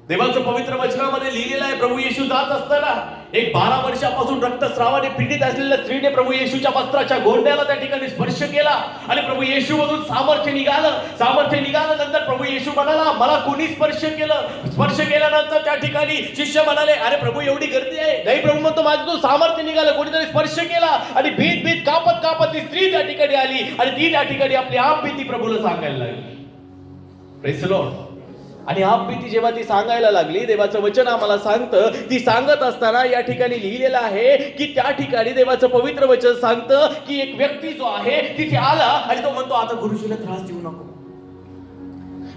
[SPEAKER 1] देवाचं पवित्र वचनामध्ये लिहिलेलं आहे, प्रभू येशू जात असताना एक 12 वर्षापासून रक्तस्रावाने पीडित असलेल्या स्त्रीने प्रभू येशूच्या वस्त्राच्या गोंड्याला त्या ठिकाणी स्पर्श केला आणि प्रभू येशू मधून सामर्थ्य निघालं. सामर्थ्य निघाल्यानंतर प्रभू येशू म्हणाला मला कोणी स्पर्श केलं. स्पर्श केल्यानंतर त्या ठिकाणी शिष्य म्हणाले अरे प्रभू एवढी गर्दी आहे. नाही प्रभू म्हणतो माझं सामर्थ्य निघालं, कोणीतरी स्पर्श केला. आणि भीत भीत कापत कापत ती स्त्री त्या ठिकाणी आली आणि ती त्या ठिकाणी आपली आपबीती प्रभूला सांगायला लागली. Praise the lord. आणि आपबीती जेव्हा ती सांगायला लागली, देवाचं वचन आम्हाला सांगतं, ती सांगत असताना या ठिकाणी लिहिलेलं आहे की त्या ठिकाणी देवाचं पवित्र वचन सांगतं की एक व्यक्ती जो आहे तिथे आला आणि तो म्हणतो आता गुरुजीला त्रास देऊ नको.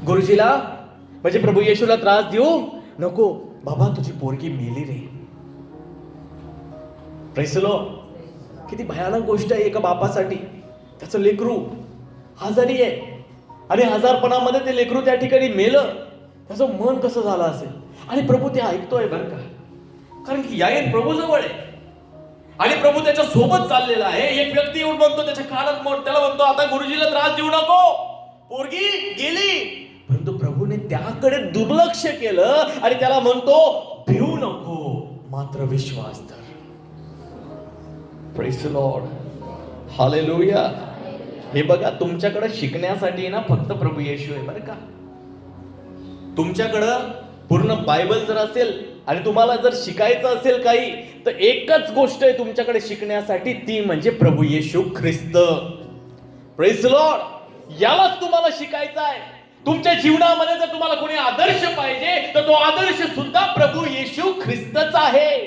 [SPEAKER 1] गुरुजीला म्हणजे प्रभू येशूला त्रास देऊ नको. बाबा तुझी पोरगी मेली रे. Praise the Lord. किती भयानक गोष्ट आहे एका बापासाठी. त्याचं लेकरू आजारी आहे आणि आजारपणामध्ये ते लेकरू त्या ठिकाणी मेलं. त्याचं मन कसं झालं असेल. आणि प्रभू ते ऐकतोय बरं का, कारण की याईर प्रभू जवळ आहे आणि प्रभू त्याच्या सोबत चाललेला आहे. एक व्यक्ती येऊन म्हणतो त्याच्या कानात, त्याला म्हणतो आता गुरुजीला त्रास देऊ नको, पोरगी गेली. परंतु प्रभूने त्याकडे दुर्लक्ष केलं आणि त्याला म्हणतो भिवू नको, मात्र विश्वास धर. Praise the lord. हालेलुया. हे बघा तुमच्याकडे शिकण्यासाठी ना फक्त प्रभू येशू आहे बरं का. तुमच्याकडं पूर्ण बायबल जर असेल आणि तुम्हाला जर शिकायचं असेल काही, तर एकच गोष्ट आहे तुमच्याकडे शिकण्यासाठी, ती म्हणजे प्रभू Yeshu Khrist. Praise the lord. यालाच तुम्हाला शिकायचं आहे. तुमच्या जीवनामध्ये जर तुम्हाला कोणी आदर्श पाहिजे तर तो आदर्श सुद्धा प्रभू येशू ख्रिस्तच आहे.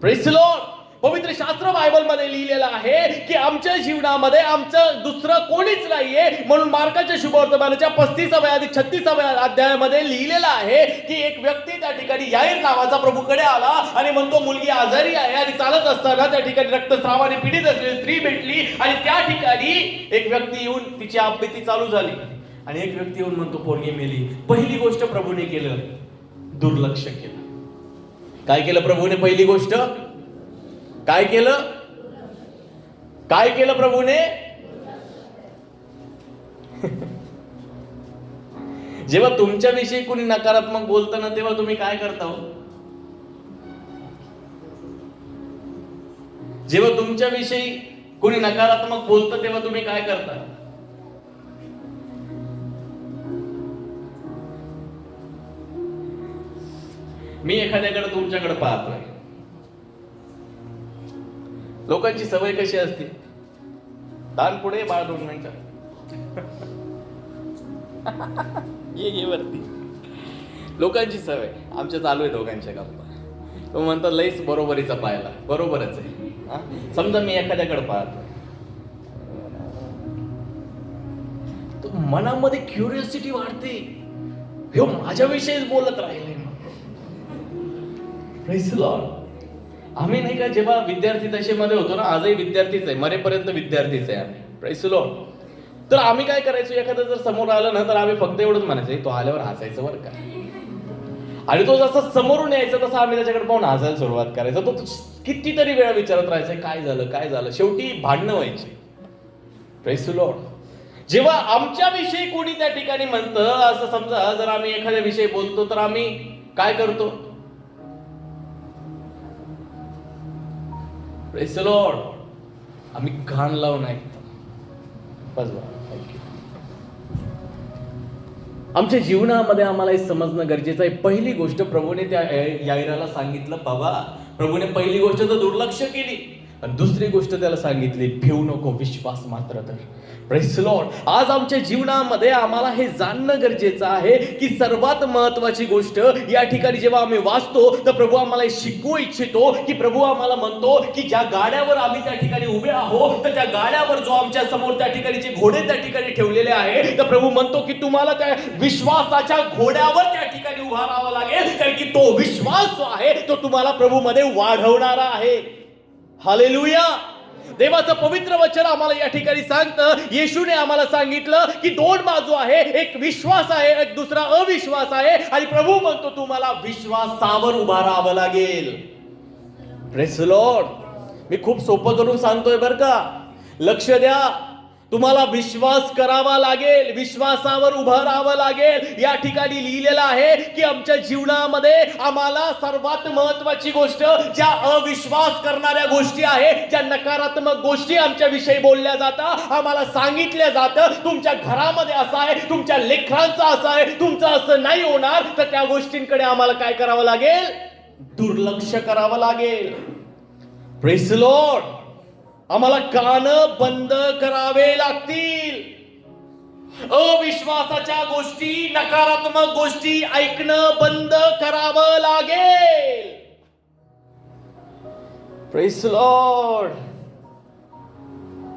[SPEAKER 1] Praise the Lord. पवित्र शास्त्र बायबल मध्ये लिहिलेलं आहे की आमच्या जीवनामध्ये आमचं दुसरं कोणीच नाहीये. म्हणून मार्काच्या शुभवर्तमानाच्या 35व्या आणि 36व्या अध्यायामध्ये लिहिलेलं आहे की एक व्यक्ती त्या ठिकाणी याईर नावाचा प्रभूकडे आला आणि म्हणतो मुलगी आजारी आहे आणि चालत असताना त्या ठिकाणी रक्तस्रावाने पीडित असलेली स्त्री भेटली आणि त्या ठिकाणी एक व्यक्ती येऊन तिची आपबीती चालू झाली आणि एक व्यक्ती येऊन म्हणतो पोरगी मेली. पहिली गोष्ट प्रभूने केलं, दुर्लक्ष केलं. काय केलं प्रभूने? पहिली गोष्ट काय केलं? काय केलं प्रभूने? जेव्हा तुमच्याविषयी कोणी नकारात्मक बोलतं ना तेव्हा तुम्ही काय करता हो? जेव्हा तुमच्याविषयी कोणी नकारात्मक बोलतं तेव्हा तुम्ही काय करता? मी एखाद्याकडे तुमच्याकडे पाहतोय, लोकांची सवय कशी असते, दान पुढे बाळ 2 मिनिटं ये वरती. लोकांची सवय, आमच्या चालू आहे दोघांच्या गप्पा. तो म्हणतात लईच बरोबरीचा पाहिला. बरोबरच आहे. समजा मी एखाद्याकडे पाहतो, तो मनामध्ये क्युरिओसिटी वाढते, हे माझ्याविषयीच बोलत राहिले. Praise the Lord. आम्ही नाही का जेव्हा विद्यार्थी दशेमध्ये होतो ना, आजही विद्यार्थीच आहे, मरेपर्यंत विद्यार्थीच आहे आम्ही. Praise the lord. तर आम्ही काय करायचो, एखादं जर समोर आलं ना तर आम्ही फक्त एवढंच म्हणायचं तो आल्यावर हसायचं बरं का. आणि तो जसा समोरून यायचा तसा आम्ही त्याच्याकडे पाहून हसायला सुरुवात करायचो. तो कितीतरी वेळा विचारत राहायचा काय झालं काय झालं. शेवटी भांडणं व्हायची. Praise the Lord. जेव्हा आमच्याविषयी कोणी त्या ठिकाणी म्हणतं, असं समजा जर आम्ही एखाद्या विषयी बोलतो तर आम्ही काय करतो? Praise the Lord. आम्ही कान लावून ऐकतो. बस बघा. आमच्या जीवनामध्ये आम्हाला हे समजणं गरजेचं आहे. पहिली गोष्ट प्रभूने त्या याईराला सांगितलं, बाबा प्रभूने पहिली गोष्ट तर दुर्लक्ष केली, आणि दुसरी गोष्ट त्याला सांगितली, ठेवू नको विश्वास मात्र तर. Praise the Lord. आज आमच्या जीवनामध्ये आम्हाला हे जाणणं गरजेचं आहे की सर्वात महत्वाची गोष्ट या ठिकाणी जेव्हा आम्ही वाचतो तर प्रभू आम्हाला शिकवू इच्छितो की प्रभू आम्हाला म्हणतो की ज्या गाड्यावर आम्ही त्या ठिकाणी उभे आहोत तर त्या गाड्यावर जो आमच्या समोर त्या ठिकाणी जे घोडे त्या ठिकाणी ठेवलेले आहे तर प्रभू म्हणतो की तुम्हाला त्या विश्वासाच्या घोड्यावर त्या ठिकाणी उभा राहावं लागेल, कारण की तो विश्वास जो आहे तो तुम्हाला प्रभू मध्ये वाढवणारा आहे. हालेलुया. देवाचं पवित्र वचन आम्हाला या ठिकाणी सांगतं, येशूने आम्हाला सांगितलं की दोन बाजू आहे, एक विश्वास आहे, एक दुसरा अविश्वास आहे, आणि प्रभू म्हणतो तुम्हाला विश्वासावर उभा राहावं लागेल. Praise the lord. मी खूप सोपं करून सांगतोय बरं का, लक्ष द्या. तुम्हाला विश्वास करावा लागेल, विश्वासावर उभं राहावं लागेल. या ठिकाणी लिहिलेलं आहे की आमच्या जीवनामध्ये आम्हाला सर्वात महत्वाची गोष्ट ज्या अविश्वास करणाऱ्या गोष्टी आहे, ज्या नकारात्मक गोष्टी आमच्या विषयी बोलल्या जातात, आम्हाला सांगितल्या जातं तुमच्या घरामध्ये असं आहे, तुमच्या लेकरांचं असं आहे, तुमचं असं नाही होणार, तर त्या गोष्टींकडे आम्हाला काय करावं लागेल? दुर्लक्ष करावं लागेल. Praise the Lord. आम्हाला कान बंद करावे लागतील. अविश्वासाच्या गोष्टी, नकारात्मक गोष्टी ऐकणं बंद करावं लागेल. Praise the lord.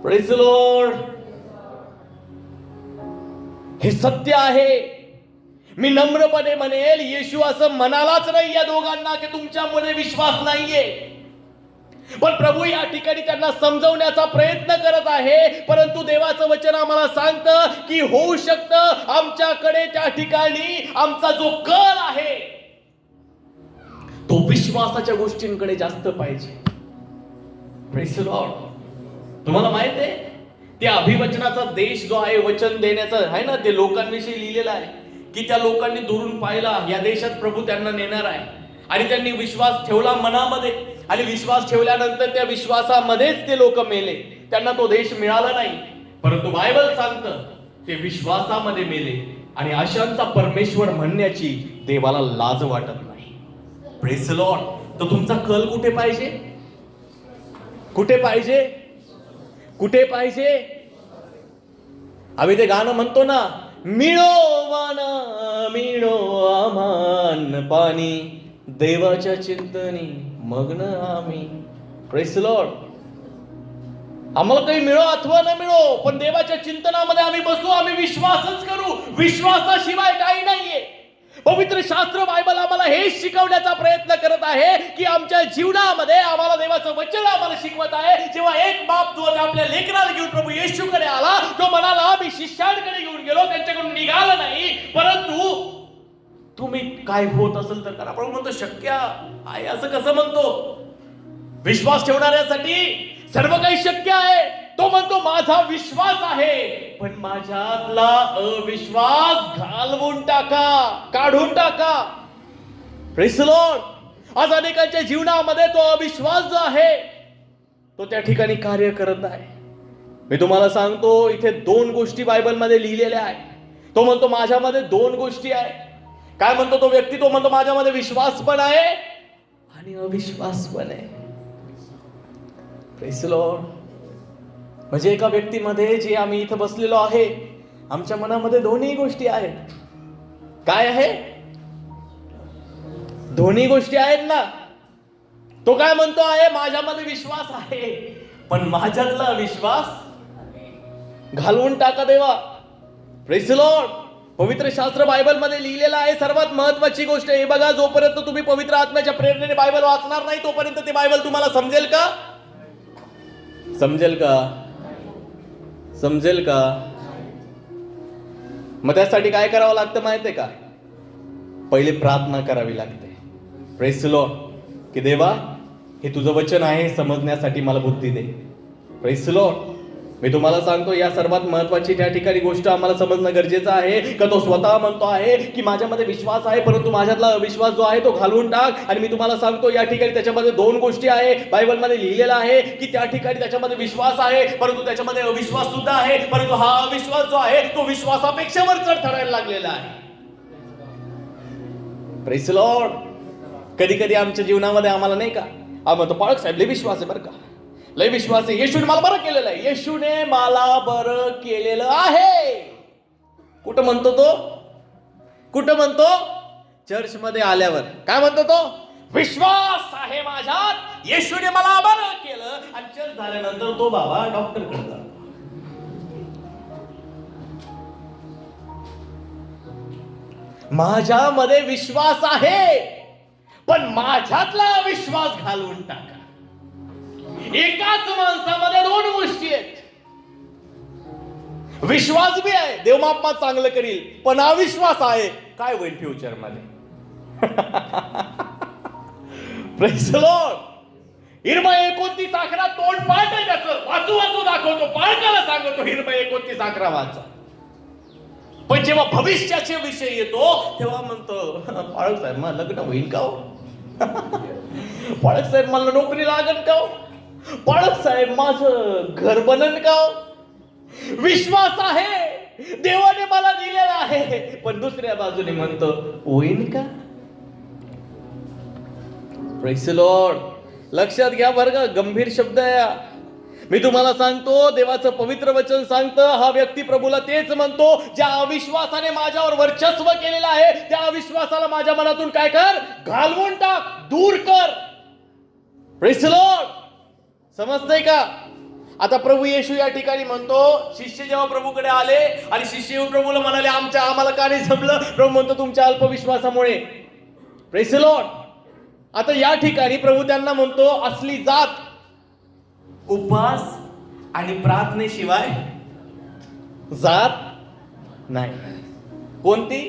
[SPEAKER 1] Praise the lord. हे सत्य आहे. मी नम्रपणे म्हणेल, येशू असं म्हणालाच नाही या दोघांना की तुमच्यामध्ये विश्वास नाहीये, पण प्रभू या ठिकाणी त्यांना समजवण्याचा प्रयत्न करत आहे. परंतु देवाचं वचन आम्हाला सांगतं की होऊ शकतं आमच्याकडे त्या ठिकाणी आमचा जो कल आहे तो विश्वासाच्या गोष्टींकडे जास्त पाहिजे. Praise the Lord. तुम्हाला माहित आहे त्या अभिवचनाचा देश जो आहे, वचन देण्याचा आहे ना, ते लोकांविषयी लिहिलेलं आहे की त्या लोकांनी दुरून पाहिला, या देशात प्रभू त्यांना नेणार आहे, आणि त्यांनी विश्वास ठेवला मनामध्ये, आणि विश्वास ठेवल्यानंतर त्या विश्वासामध्येच ते लोक मेले, त्यांना तो देश मिळाला नाही. परंतु बायबल सांगतं ते विश्वासामध्ये मेले, आणि अशांचा परमेश्वर म्हणण्याची देवाला लाज वाटत नाही. Praise the lord. तर तुमचा कल कुठे पाहिजे? कुठे पाहिजे? कुठे पाहिजे? आम्ही ते गाणं म्हणतो ना, मिळो वाना मिळो आमान पाणी, देवाच्या चिंतनी मग्न आम्ही. Praise the Lord. आम्हाला काही मिळो अथवा न मिळो, पण देवाच्या चिंतनामध्ये आम्ही बसू, आम्ही विश्वासच करू. विश्वासाशिवाय काही नाहीये. पवित्र शास्त्र बायबल आम्हाला हेच शिकवण्याचा प्रयत्न करत आहे की आमच्या जीवनामध्ये आम्हाला देवाचं वचन आम्हाला शिकवत आहे. जेव्हा एक बाप जो आपल्या लेकराला घेऊन प्रभू येशूकडे आला, तो म्हणाला मी शिष्यांकडे घेऊन गेलो, त्यांच्याकडून निघाला नाही, परंतु तुम्ही काय होत असेल तर करा. प्रभू म्हणतो शक्य आहे असं कसं म्हणतो? विश्वास ठेवणाऱ्यासाठी सर्व काही शक्य आहे. तो म्हणतो माझा विश्वास आहे, पण माझ्यातला अविश्वास घालवून टाका, काढून टाका. Praise the Lord. आज अनेकांच्या जीवनामध्ये तो अविश्वास जो आहे तो त्या ठिकाणी कार्य करत आहे. मी तुम्हाला सांगतो, इथे दोन गोष्टी बायबलमध्ये लिहिलेल्या आहे. तो म्हणतो माझ्यामध्ये दोन गोष्टी आहे. काय म्हणतो तो व्यक्ती? तो म्हणतो माझ्यामध्ये विश्वास पण आहे आणि अविश्वास पण आहे. Praise the Lord. म्हणजे एका व्यक्तीमध्ये, जे आम्ही इथं बसलेलो आहे, आमच्या मनामध्ये दोन्ही गोष्टी आहेत. काय आहे? दोन्ही गोष्टी आहेत ना. तो काय म्हणतो आहे? माझ्यामध्ये विश्वास आहे, पण माझ्यातला विश्वास घालवून टाका देवा. Praise the Lord. पवित्र शास्त्र बायबल मध्ये लिहिलेलं आहे. सर्वात महत्वाची गोष्ट हे बघा, जोपर्यंत तुम्ही पवित्र आत्म्याच्या प्रेरणेने बायबल वाचणार नाही तोपर्यंत ते बायबल तुम्हाला समजेल का? समजेल का? समजेल का? मग त्यासाठी काय करावं लागतं माहितीये का? पहिले प्रार्थना करावी लागते. Praise the lord. की देवा, हे तुझं वचन आहे, समजण्यासाठी मला बुद्धी दे. Praise the lord. मी तुम्हाला सांगतो, या सर्वात महत्वाची त्या ठिकाणी गोष्ट आम्हाला समजणं गरजेचं आहे का तो स्वतः म्हणतो आहे की माझ्यामध्ये विश्वास आहे, परंतु माझ्यातला अविश्वास जो आहे तो घालवून टाक. आणि मी तुम्हाला सांगतो या ठिकाणी त्याच्यामध्ये दोन गोष्टी आहे. बायबलमध्ये लिहिलेलं आहे की त्या ठिकाणी त्याच्यामध्ये विश्वास आहे, परंतु त्याच्यामध्ये अविश्वास सुद्धा आहे. परंतु हा अविश्वास जो आहे तो विश्वासापेक्षा वरचढ ठरायला लागलेला आहे. Praise the Lord. कधी कधी आमच्या जीवनामध्ये आम्हाला नाही का, आम्हाला म्हणतो पाळक साहेब लय विश्वास आहे बरं का, लय विश्वास आहे, येशूने मला बरं केलेलं आहे, येशूने मला बरं केलेलं आहे. कुठं म्हणतो तो? कुठं म्हणतो? चर्च मध्ये आल्यावर काय म्हणतो तो? विश्वास आहे माझ्यात, येशूने मला बरं केलं. आणि चर्च झाल्यानंतर तो बाबा डॉक्टर कडे. माझ्यामध्ये विश्वास आहे, पण माझ्यातला विश्वास घालवून टाका. एकाच माणसामध्ये दोन गोष्टी आहेत. विश्वास बी आहे, देवमापमात चांगलं करील, पण अविश्वास आहे, काय होईल फ्युचर मध्ये. Praise the Lord. हिरमय 29:11 तोंड पाठ आहे त्याचं, वाचू वाचू दाखवतो, पाळकाला सांगतो हिरमय 29:11 वाचा. पण जेव्हा भविष्याचे विषय येतो तेव्हा म्हणतो पाळक साहेब मला लग्न होईल का? पाळक साहेब मला नोकरी लागेल का? पाळक साहेब माझं घर बनन का? विश्वास आहे, देवाने मला दिलेला आहे, पण दुसऱ्या बाजूने म्हणतो होईल का? Praise the Lord. लक्षात घ्या बरं का, गंभीर शब्द आहे. मी तुम्हाला सांगतो, देवाचं पवित्र वचन सांगतं, हा व्यक्ती प्रभूला तेच म्हणतो, ज्या अविश्वासाने माझ्यावर वर्चस्व केलेलं आहे त्या अविश्वासाला माझ्या मनातून काय कर? घालवून टाक, दूर कर. Praise the Lord. समजतंय का? आता प्रभू येशू या ठिकाणी म्हणतो, शिष्य जेव्हा प्रभूकडे आले आणि शिष्य येऊन प्रभूला म्हणाले आम्हाला का नाही जमलं? प्रभू म्हणतो तुमच्या अल्पविश्वासामुळे. Praise the Lord. आता या ठिकाणी प्रभू त्यांना म्हणतो, असली जात उपवास आणि प्रार्थनेशिवाय जात नाही. कोणती?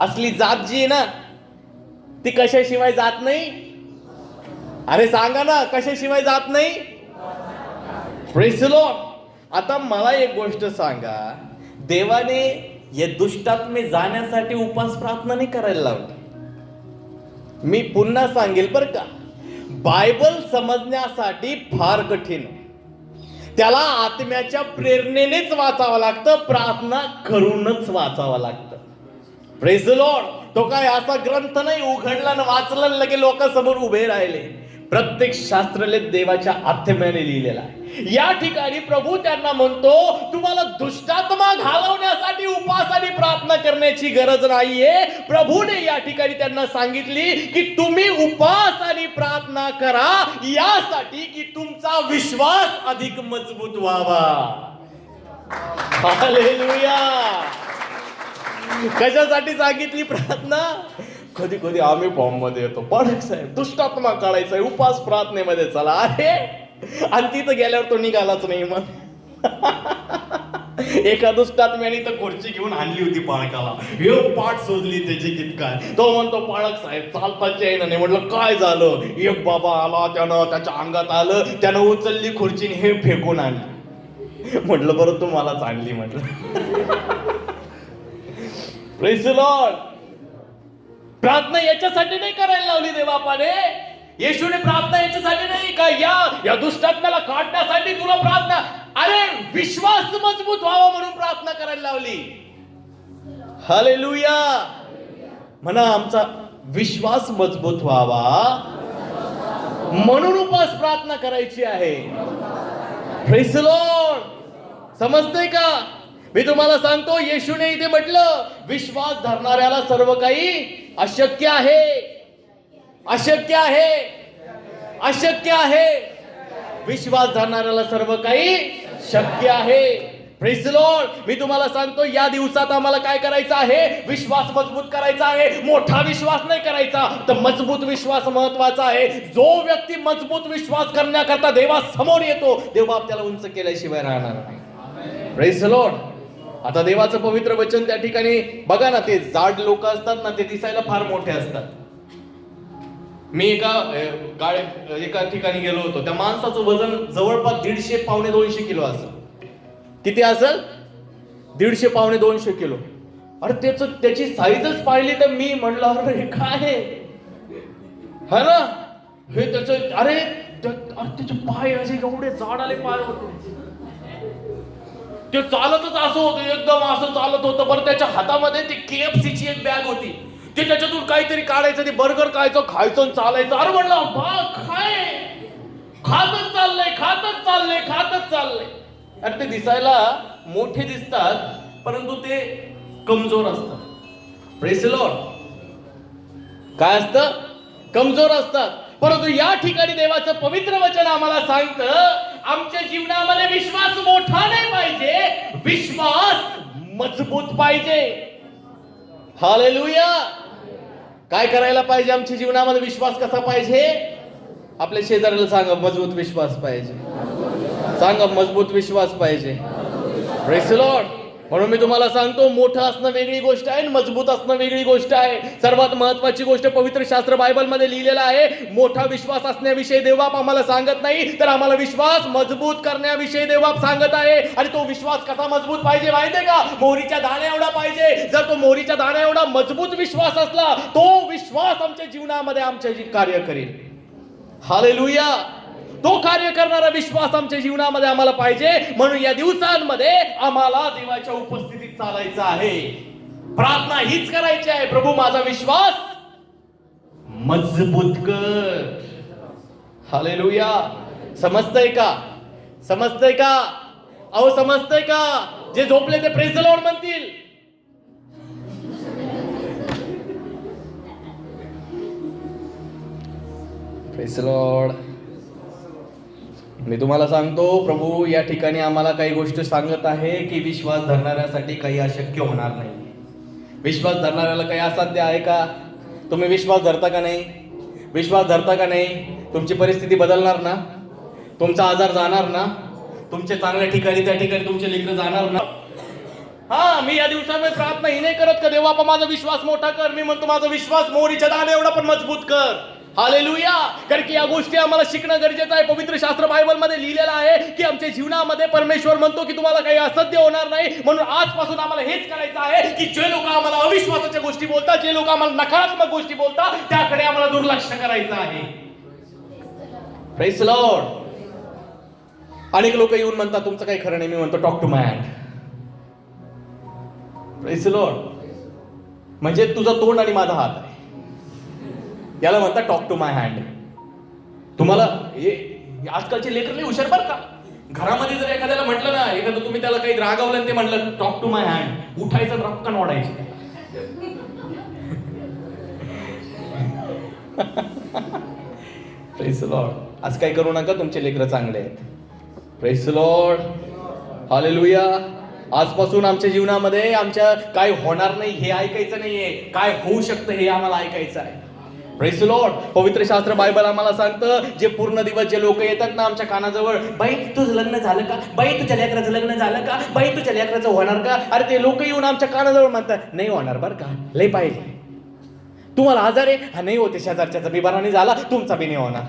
[SPEAKER 1] असली जात जी आहे ना ती कशाशिवाय जात नाही? अरे सांगा ना, कशाशिवाय जात नाही? Praise the Lord. आता मला एक गोष्ट सांगा, देवाने या दुष्टात्मे जाण्यासाठी उपवास प्रार्थना नाही करायला लावली. मी पुन्हा सांगेल बर का, बायबल समजण्यासाठी फार कठीण आहे. त्याला आत्म्याच्या प्रेरणेनेच वाचावं लागतं, प्रार्थना करूनच वाचावं लागतं. Praise the Lord. तो काय असा ग्रंथ नाही उघडला ना वाचला लगे लोकांसमोर उभे राहिले. प्रत्येक शास्त्रलेख देवाच्या आत्म्याने लिहिलेला आहे. या ठिकाणी प्रभू त्यांना म्हणतो, तुम्हाला दुष्टात्मा घालवण्यासाठी उपवास आणि प्रार्थना करण्याची गरज नाहीये. प्रभूने या ठिकाणी त्यांना सांगितली की तुम्ही उपवास आणि प्रार्थना करा यासाठी की तुमचा विश्वास अधिक मजबूत व्हावा. हालेलुया. कशासाठी सांगितली प्रार्थना? कधी कधी आम्ही फॉर्म मध्ये येतो, पाळक साहेब दुष्टात्मा काढायचा आहे, उपवास प्रार्थनेमध्ये चला आहे, आणि तिथं गेल्यावर तो निघालाच नाही. मग एका दुष्टात्म्याने तर खुर्ची घेऊन आणली होती पाळकाला, हे पाठ शोधली त्याची कितकाय. तो म्हणतो पाळक साहेब चालताच येईना नाही. म्हटलं काय झालं? एक बाबा आला, त्यानं त्याच्या अंगात आलं, त्यानं उचलली खुर्चीने हे फेकून आणली. म्हटलं बरं तुम्हालाच आणली म्हटलं. Praise the Lord. प्रार्थना याच्यासाठी नाही करायला लावली देवबापाने. येशूने प्रार्थना याच्यासाठी नाही का या दुष्टात्म्याला काढण्यासाठी तुला प्रार्थना, अरे विश्वास मजबूत व्हावा म्हणून प्रार्थना करायला लावली. हालेलुया. म्हणा आमचा विश्वास मजबूत व्हावा म्हणून उपवास प्रार्थना करायची आहे. Praise the Lord. समजतंय का? मी तुम्हाला सांगतो, येशूने इथे म्हटलं विश्वास धरणाऱ्याला सर्व काही अशक्य आहे. अशक्य आहे. अशक्य आहे. विश्वास धरणाऱ्याला सर्व काही शक्य आहे. Praise the lord. मी तुम्हाला सांगतो, या दिवसात आम्हाला काय करायचं आहे? विश्वास मजबूत करायचा आहे. मोठा विश्वास नाही करायचा, तर मजबूत विश्वास महत्वाचा आहे. जो व्यक्ती मजबूत विश्वास करण्याकरता देवासमोर येतो, देवबाप त्याला उंच केल्याशिवाय राहणार नाही. Praise the Lord. आता देवाचं पवित्र वचन त्या ठिकाणी बघा ना, ते जाड लोक असतात ना, ते दिसायला फार मोठे असतात. मी एका ठिकाणी गेलो होतो, त्या माणसाचं वजन जवळपास 150-200 किलो असं. किती असेल? 150 पावणे 200 किलो. अरे त्याची साईजच पाहिली तर मी म्हणलं अरे काय है ना हे त्याचं. अरे त्याचे पाय असे एवढे जाड आले पाय होते. ते चालतच असं होतं, एकदम असं चालत होतं. बरं त्याच्या हातामध्ये ती KFC ची एक बॅग होती. ते त्याच्यातून काहीतरी काढायचं, ते बर्गर खायचं आणि चालायचं. अरे म्हणलं बा काय खातच चाललंय. अरे ते दिसायला मोठे दिसतात परंतु ते कमजोर असतात. Praise the Lord. काय असतं? कमजोर असतात. परंतु या ठिकाणी देवाचं पवित्र वचन आम्हाला सांगतं आमच्या जीवनामध्ये विश्वास मोठा नाही पाहिजे, विश्वास मजबूत पाहिजे. हालेलुया. काय करायला पाहिजे? आमच्या जीवनामध्ये विश्वास कसा पाहिजे? आपल्या शेजाऱ्याला सांगा मजबूत विश्वास पाहिजे. सांगा मजबूत विश्वास पाहिजे. Praise the Lord. म्हणून मी तुम्हाला सांगतो मोठं असणं वेगळी गोष्ट आहे, मजबूत असणं वेगळी गोष्ट आहे. सर्वात महत्वाची गोष्ट पवित्र शास्त्र बायबलमध्ये लिहिलेलं आहे. मोठा विश्वास असण्याविषयी देवबाप आम्हाला सांगत नाही, तर आम्हाला विश्वास मजबूत करण्याविषयी देवबाप सांगत आहे. आणि तो विश्वास कसा मजबूत पाहिजे माहितीये का? मोहरीच्या दाण्या एवढा पाहिजे. जर तो मोहरीच्या दाण्या एवढा मजबूत विश्वास असला, तो विश्वास आमच्या जीवनामध्ये आमच्या कार्य करेल. हालेलुया. तो कार्य करणारा विश्वास आमच्या जीवनामध्ये आम्हाला पाहिजे. म्हणून या दिवसांमध्ये आम्हाला देवाच्या उपस्थितीत चालायचं आहे. प्रार्थना हीच करायची आहे, प्रभू माझा विश्वास मजबूत कर. हालेलुया. समजतंय का? समजतंय का? अहो समजतंय का? जे झोपले ते प्रेज द लॉर्ड म्हणतील. Praise the lord. मी तुम्हाला सांगतो प्रभू या ठिकाणी आम्हाला काही गोष्ट सांगत आहे की विश्वास धरणाऱ्यासाठी काही अशक्य होणार नाही. विश्वास धरणाऱ्याला काही असाध्य आहे का? तुम्ही विश्वास धरता का नाही? विश्वास धरता का नाही? तुमची परिस्थिती बदलणार ना? तुमचा आजार जाणार ना? तुमच्या चांगल्या ठिकाणी त्या ठिकाणी तुमचे लेकरं जाणार ना? हा, मी या दिवसामध्ये प्रार्थना ही नाही करत का देवा माझा विश्वास मोठा कर. मी म्हणतो माझा विश्वास मोहरीच्या दाण्या एवढा पण मजबूत कर. हालेलुया. कारण की या गोष्टी आम्हाला शिकणं गरजेचं आहे. पवित्र शास्त्र बायबलमध्ये लिहिलेलं आहे की आमच्या जीवनामध्ये परमेश्वर म्हणतो की तुम्हाला काही असत्य होणार नाही. म्हणून आजपासून आम्हाला हेच करायचं आहे की जे लोक आम्हाला अविश्वासाच्या गोष्टी बोलतात, जे लोक आम्हाला नकारात्मक गोष्टी बोलतात, त्याकडे आम्हाला दुर्लक्ष करायचं आहे. Praise the Lord. अनेक लोक येऊन म्हणतात तुमचं काही खरं नाही. मी म्हणतो talk to my hand. Praise the Lord. म्हणजे तुझं तोंड आणि माझा हात आहे, याला म्हणतात टॉक टू माय हँड. तुम्हाला आजकालचे लेकर लई हुशार बरं का. घरामध्ये जर एखाद्याला म्हटलं ना, एखादं तुम्ही त्याला काही रागवलं ते म्हटलं टॉक टू माय हँड, उठायचं रक्कन वाढायची. Praise the Lord. आज काय करू नका, तुमचे लेकरं चांगले आहेत. Praise the lord. हालेलुया. आजपासून आमच्या जीवनामध्ये आमच्या काय होणार नाही हे ऐकायचं नाहीये, काय होऊ शकतं हे आम्हाला ऐकायचं आहे. Praise the Lord. पवित्र शास्त्र बायबल आम्हाला सांगतं जे पूर्ण दिवस जे लोक येतात ना आमच्या कानाजवळ, बाई तुझं लग्न झालं का? बाई तुझ्या लेकराचं लग्न झालं का? बाई तुझ्या लेकराचं होणार का? अरे ते लोक येऊन आमच्या कानाजवळ म्हणतात नाही होणार बरं का, लय पाहिजे. तुम्हाला आजार आहे? हा नाही होते, शेजारच्याचा बिबाराने झाला, तुमचा बी नाही होणार.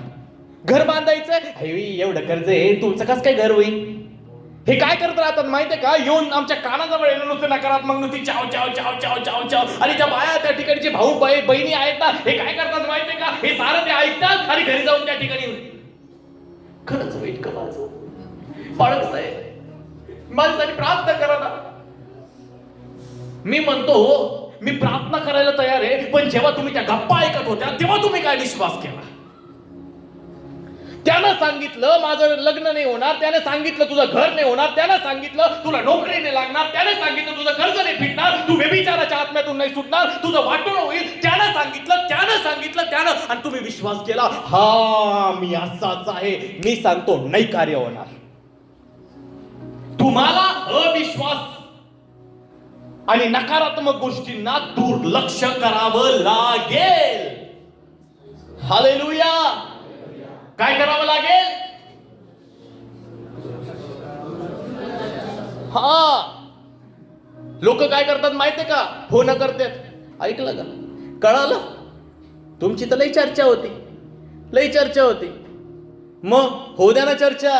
[SPEAKER 1] घर बांधायचं एवढं कर्ज आहे, तुमचं कसं काय घर होईल? हे काय करत राहतात माहितीये का? येऊन आमच्या कानाजवळ येणं नुसतं नकारात्मक नुसती चाव चाव चाव चाव चाव चाव. आणि त्या बाया त्या ठिकाणचे भाऊ बहिणी आहेत ना, हे काय करतात माहितीये का? हे सारं ते ऐकतात आणि घरी जाऊन त्या ठिकाणी खरंच वाईट का माझं बाळक साहेब माझ्यासाठी प्रार्थना करा ना. मी म्हणतो मी प्रार्थना करायला तयार आहे, पण जेव्हा तुम्ही त्या गप्पा ऐकत होत्या तेव्हा तुम्ही काय विश्वास केला? त्यानं सांगितलं माझं लग्न नाही होणार, त्याने सांगितलं तुझं घर नाही होणार, त्यानं सांगितलं तुला नोकरी नाही लागणार, त्याने सांगितलं तुझं कर्ज नाही फिटणार, तू व्यभिचाराच्या आत्म्यातून नाही सुटणार, तुझं वाटोळ होईल, त्यानं सांगितलं आणि तुम्ही विश्वास केला. हा मी असाच आहे. मी सांगतो नाही कार्य होणार. तुम्हाला अविश्वास आणि नकारात्मक गोष्टींना दुर्लक्ष करावं लागेल. हालेलुया. काय करावं लागेल? हा, लोक काय करतात माहितीये का? फोन करतात. ऐकलं का? कळालं? तुमची तर लई चर्चा होती. मग हो द्या ना चर्चा.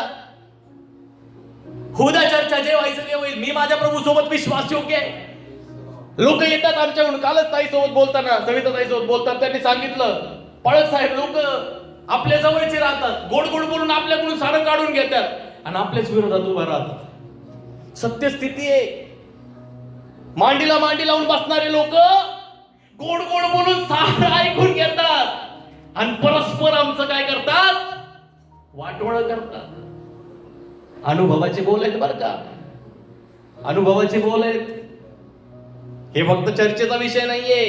[SPEAKER 1] होऊ द्या चर्चा, जे व्हायचं ते होईल. मी माझ्या प्रभू सोबत विश्वासयोग्य आहे. लोक येतात आमच्याकडून. कालच ताई सोबत बोलताना, सविता ताई सोबत बोलताना त्यांनी सांगितलं, पाळक साहेब लोक आपल्या जवळचे राहतात, गोड गोड बोलून आपल्याकडून सारं काढून घेतात आणि आपल्याच विरोधात उभा राहतात. सत्यस्थिती आहे. मांडीला मांडी लावून बसणारे लोक गोड गोड बोलून सारं ऐकून घेतात आणि परस्पर आमचं काय करतात, वाटोळ करतात. अनुभवाचे बोल आहेत बरं का, अनुभवाचे बोल आहेत. हे फक्त चर्चेचा विषय नाहीये,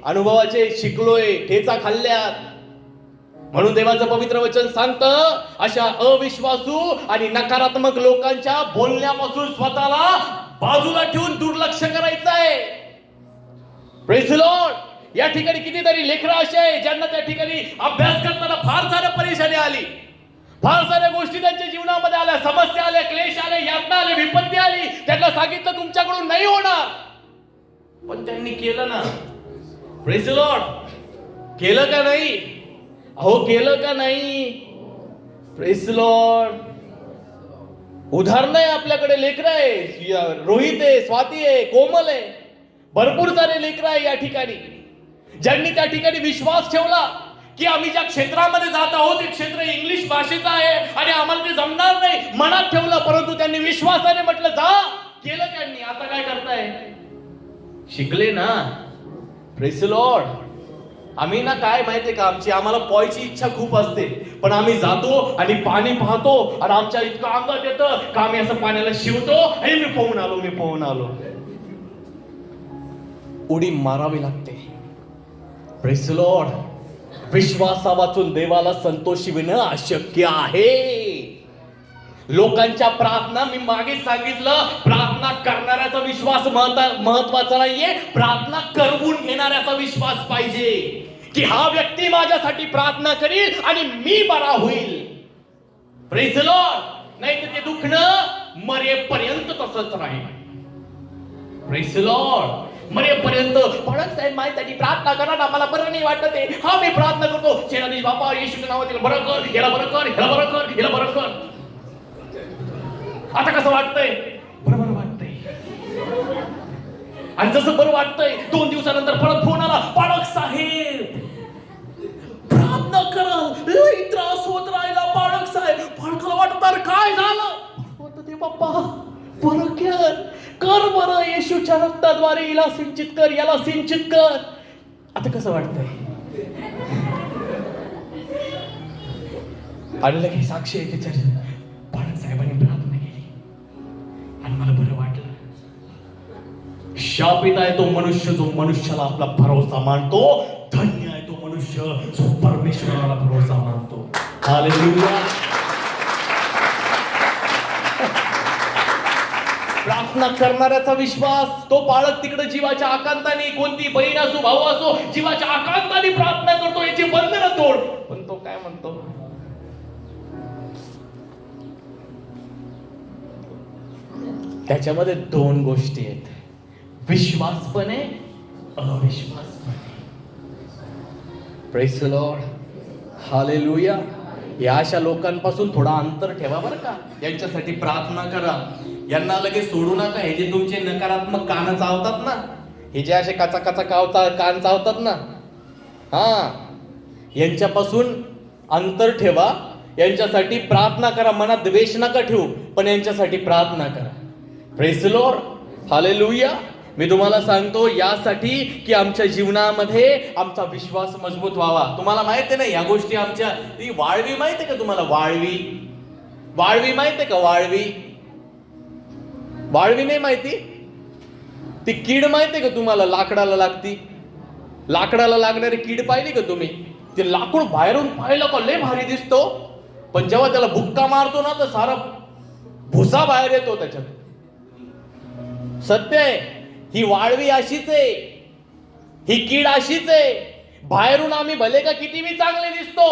[SPEAKER 1] अनुभवाचे. शिकलोय, ठेचा खाल्ल्यात. म्हणून देवाचं पवित्र वचन सांगतं, अशा अविश्वासू आणि नकारात्मक लोकांच्या बोलण्यापासून स्वतःला बाजूला ठेवून दुर्लक्ष करायचं आहे. Praise the Lord. या ठिकाणी कितीतरी लेकरं असे आहे ज्यांना त्या ठिकाणी अभ्यास करताना फार साऱ्या परेशानी आली, फार साऱ्या गोष्टी त्यांच्या जीवनामध्ये आल्या, समस्या आल्या, क्लेश आले, यातना आले, विपत्ती आली. त्यांना सांगितलं तुमच्याकडून नाही होणार, पण त्यांनी केलं ना. Praise the Lord. केलं का नाही? अहो केलं का नाही? Praise the Lord. उदाहरण आहे आपल्याकडे. लेकरं आहे, रोहित आहे, स्वाती आहे, कोमल आहे, भरपूर सारे लेकरं आहे या ठिकाणी ज्यांनी त्या ठिकाणी विश्वास ठेवला की आम्ही ज्या क्षेत्रामध्ये जात आहोत ते क्षेत्र इंग्लिश भाषेचं आहे आणि आम्हाला ते जमणार नाही. मनात ठेवलं, परंतु त्यांनी विश्वासाने म्हटलं जा. केलं त्यांनी. आता काय करताय? शिकले ना. Praise the Lord. आम्ही ना काय माहितीये का, आम्हाला पोहायची इच्छा खूप असते, पण आम्ही जातो आणि पाणी पाहतो आणि आमच्या इतकं अंगात येतं का आम्ही असं पाण्याला शिवतो आणि मी पोहून आलो. उडी मारावी लागते. Praise the Lord. विश्वासा वाचून देवाला संतोषविणं अशक्य आहे. लोकांच्या प्रार्थना, मी मागे सांगितलं, प्रार्थना करणाऱ्याचा विश्वास महत्वाचा नाहीये, प्रार्थना करवून घेणाऱ्याचा विश्वास पाहिजे की हा व्यक्ती माझ्यासाठी प्रार्थना करील आणि मी बरा होईल. Praise the Lord. नाही तर ते दुखणं मरेपर्यंत तसंच राहील. Praise the Lord. मरेपर्यंत पळत साहेब माझ्यासाठी प्रार्थना करा ना, मला बरं नाही वाटत आहे. हा मी प्रार्थना करतो, सेनाधीश बापा येशूच्या नावात बरं कर, याला बरं कर, याला बरं कर, याला बरं कर. आता कसं वाटतंय? बरोबर वाटतंय. आणि जसं बरं वाटतंय 2 दिवसानंतर परत फोन आला, पाळक साहेब प्रार्थना करा, लई त्रास होत राहिला पाळक साहेब. पाळकाला वाटतं काय झालं? वाटत ते बाप्पा बरं कर बरं, येशूच्या रक्ताद्वारे याला सिंचित कर, याला सिंचित कर. आता कसं वाटतंय? आणि लगेच साक्षी आहे त्याच्या, पाळक साहेबांनी प्रार्थना केली आणि मला बरं वाटलं. शापित आहे तो मनुष्य जो मनुष्याला आपला भरोसा मानतो, धन्य आहे तो मनुष्य जो परमेश्वराला भरोसा मानतो. हालेलुया. प्रार्थना करणाऱ्याचा विश्वास, तो पाळक तिकडे जीवाच्या आकांताने, कोणती बहीण असो भाऊ असो, जीवाच्या आकांताने प्रार्थना करतो, याची बंधनं तोड. पण तो काय म्हणतो? त्याच्यामध्ये 2 गोष्टी आहेत, विश्वास पण आहे, अविश्वास पण आहे. Praise the lord. हालेलुया. या अशा लोकांपासून थोडा अंतर ठेवा बरं का. यांच्यासाठी प्रार्थना करा. यांना लगेच सोडू नका. हे जे तुमचे नकारात्मक कान चावतात ना, हे जे असे काचा कान चावतात ना, यांच्यापासून अंतर ठेवा. यांच्यासाठी प्रार्थना करा. मनात द्वेष नका ठेवू, पण यांच्यासाठी प्रार्थना करा. Praise the lord. हालेलुया. मी तुम्हाला सांगतो यासाठी की आमच्या जीवनामध्ये आमचा विश्वास मजबूत व्हावा. तुम्हाला माहिती आहे ना या गोष्टी आमच्या, ती वाळवी माहिती आहे का तुम्हाला? वाळवी माहिती आहे का? वाळवी नाही माहिती? ती कीड माहिती आहे का तुम्हाला? लाकडाला लागती. लाकडाला लागणारी कीड पाहिली का तुम्ही? ते लाकूड बाहेरून पाहिलं का लय भारी दिसतो, पण जेव्हा त्याला बुक्का मारतो ना तर सारा भुसा बाहेर येतो त्याच्यात. सत्य आहे. ही वाळवी अशीच आहे, ही कीड अशीच आहे. बाहेरून आम्ही भले का किती मी चांगले दिसतो,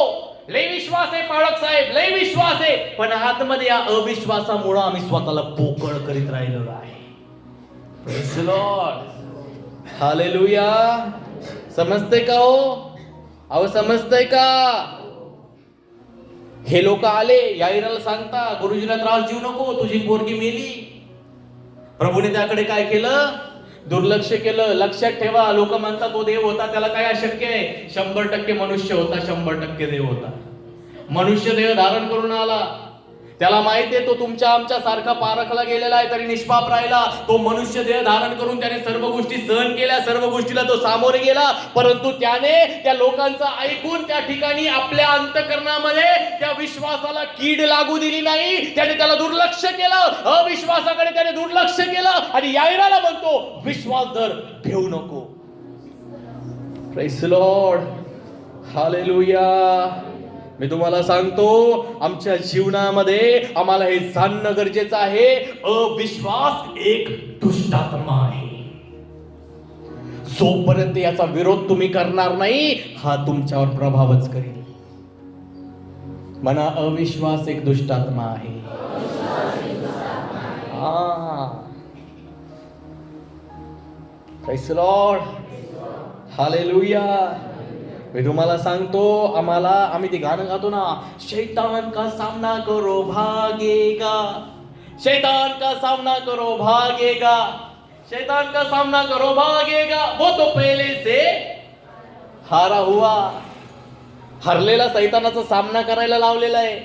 [SPEAKER 1] लय विश्वास आहे पाळक साहेब, लय विश्वास आहे, पण आतमध्ये या अविश्वासामुळे आम्ही स्वतःला पोकळ करीत राहिलेलो आहे. Praise the lord. हालेलुया. समजतंय का हो? अहो समजतंय का? हे लोक आले याईराला सांगता गुरुजीला त्रास देऊ नको, तुझी पोरगी मेली. प्रभूने त्याकडे काय केलं? दुर्लक्ष केलं. लक्षात ठेवा, लोक म्हणतात तो देव होता, त्याला काय अशक्य आहे? 100% मनुष्य होता, 100% देव होता. मनुष्य देह धारण करून आला. त्याला माहिती आहे तो तुमच्या आमच्या सारखा पारखला गेलेला आहे तरी निष्पाप राहिला. तो मनुष्य देह धारण करून त्याने सर्व गोष्टी सहन केल्या, सर्व गोष्टीला तो सामोरे गेला. परंतु त्याने त्या लोकांचं ऐकून त्या ठिकाणी आपल्या अंतःकरणामध्ये त्या विश्वासाला कीड लागू दिली नाही. त्याने त्याला दुर्लक्ष केलं, अविश्वासाकडे त्याने दुर्लक्ष केलं आणि याईराला म्हणतो विश्वास धर, ठेवू नको. Praise the lord, hallelujah. मी तुम्हाला सांगतो आमच्या जीवनामध्ये आम्हाला हे जाणणं गरजेचं आहे, अविश्वास एक दुष्टात्मा आहे. जोपर्यंत याचा विरोध तुम्ही करणार नाही हा तुमच्यावर प्रभावच करेल. म्हणा अविश्वास एक दुष्टात्मा आहे. Praise the lord, hallelujah. मी तुम्हाला सांगतो आम्ही ते गाणं गातो ना, शैतान का सामना करो भागेगा, शैतान का सामना करो भागेगा, शैतान का सामना करो भागेगा, वो तो पहले से हारा हुआ. हरलेला शैतानाचा सामना करायला लावलेला आहे.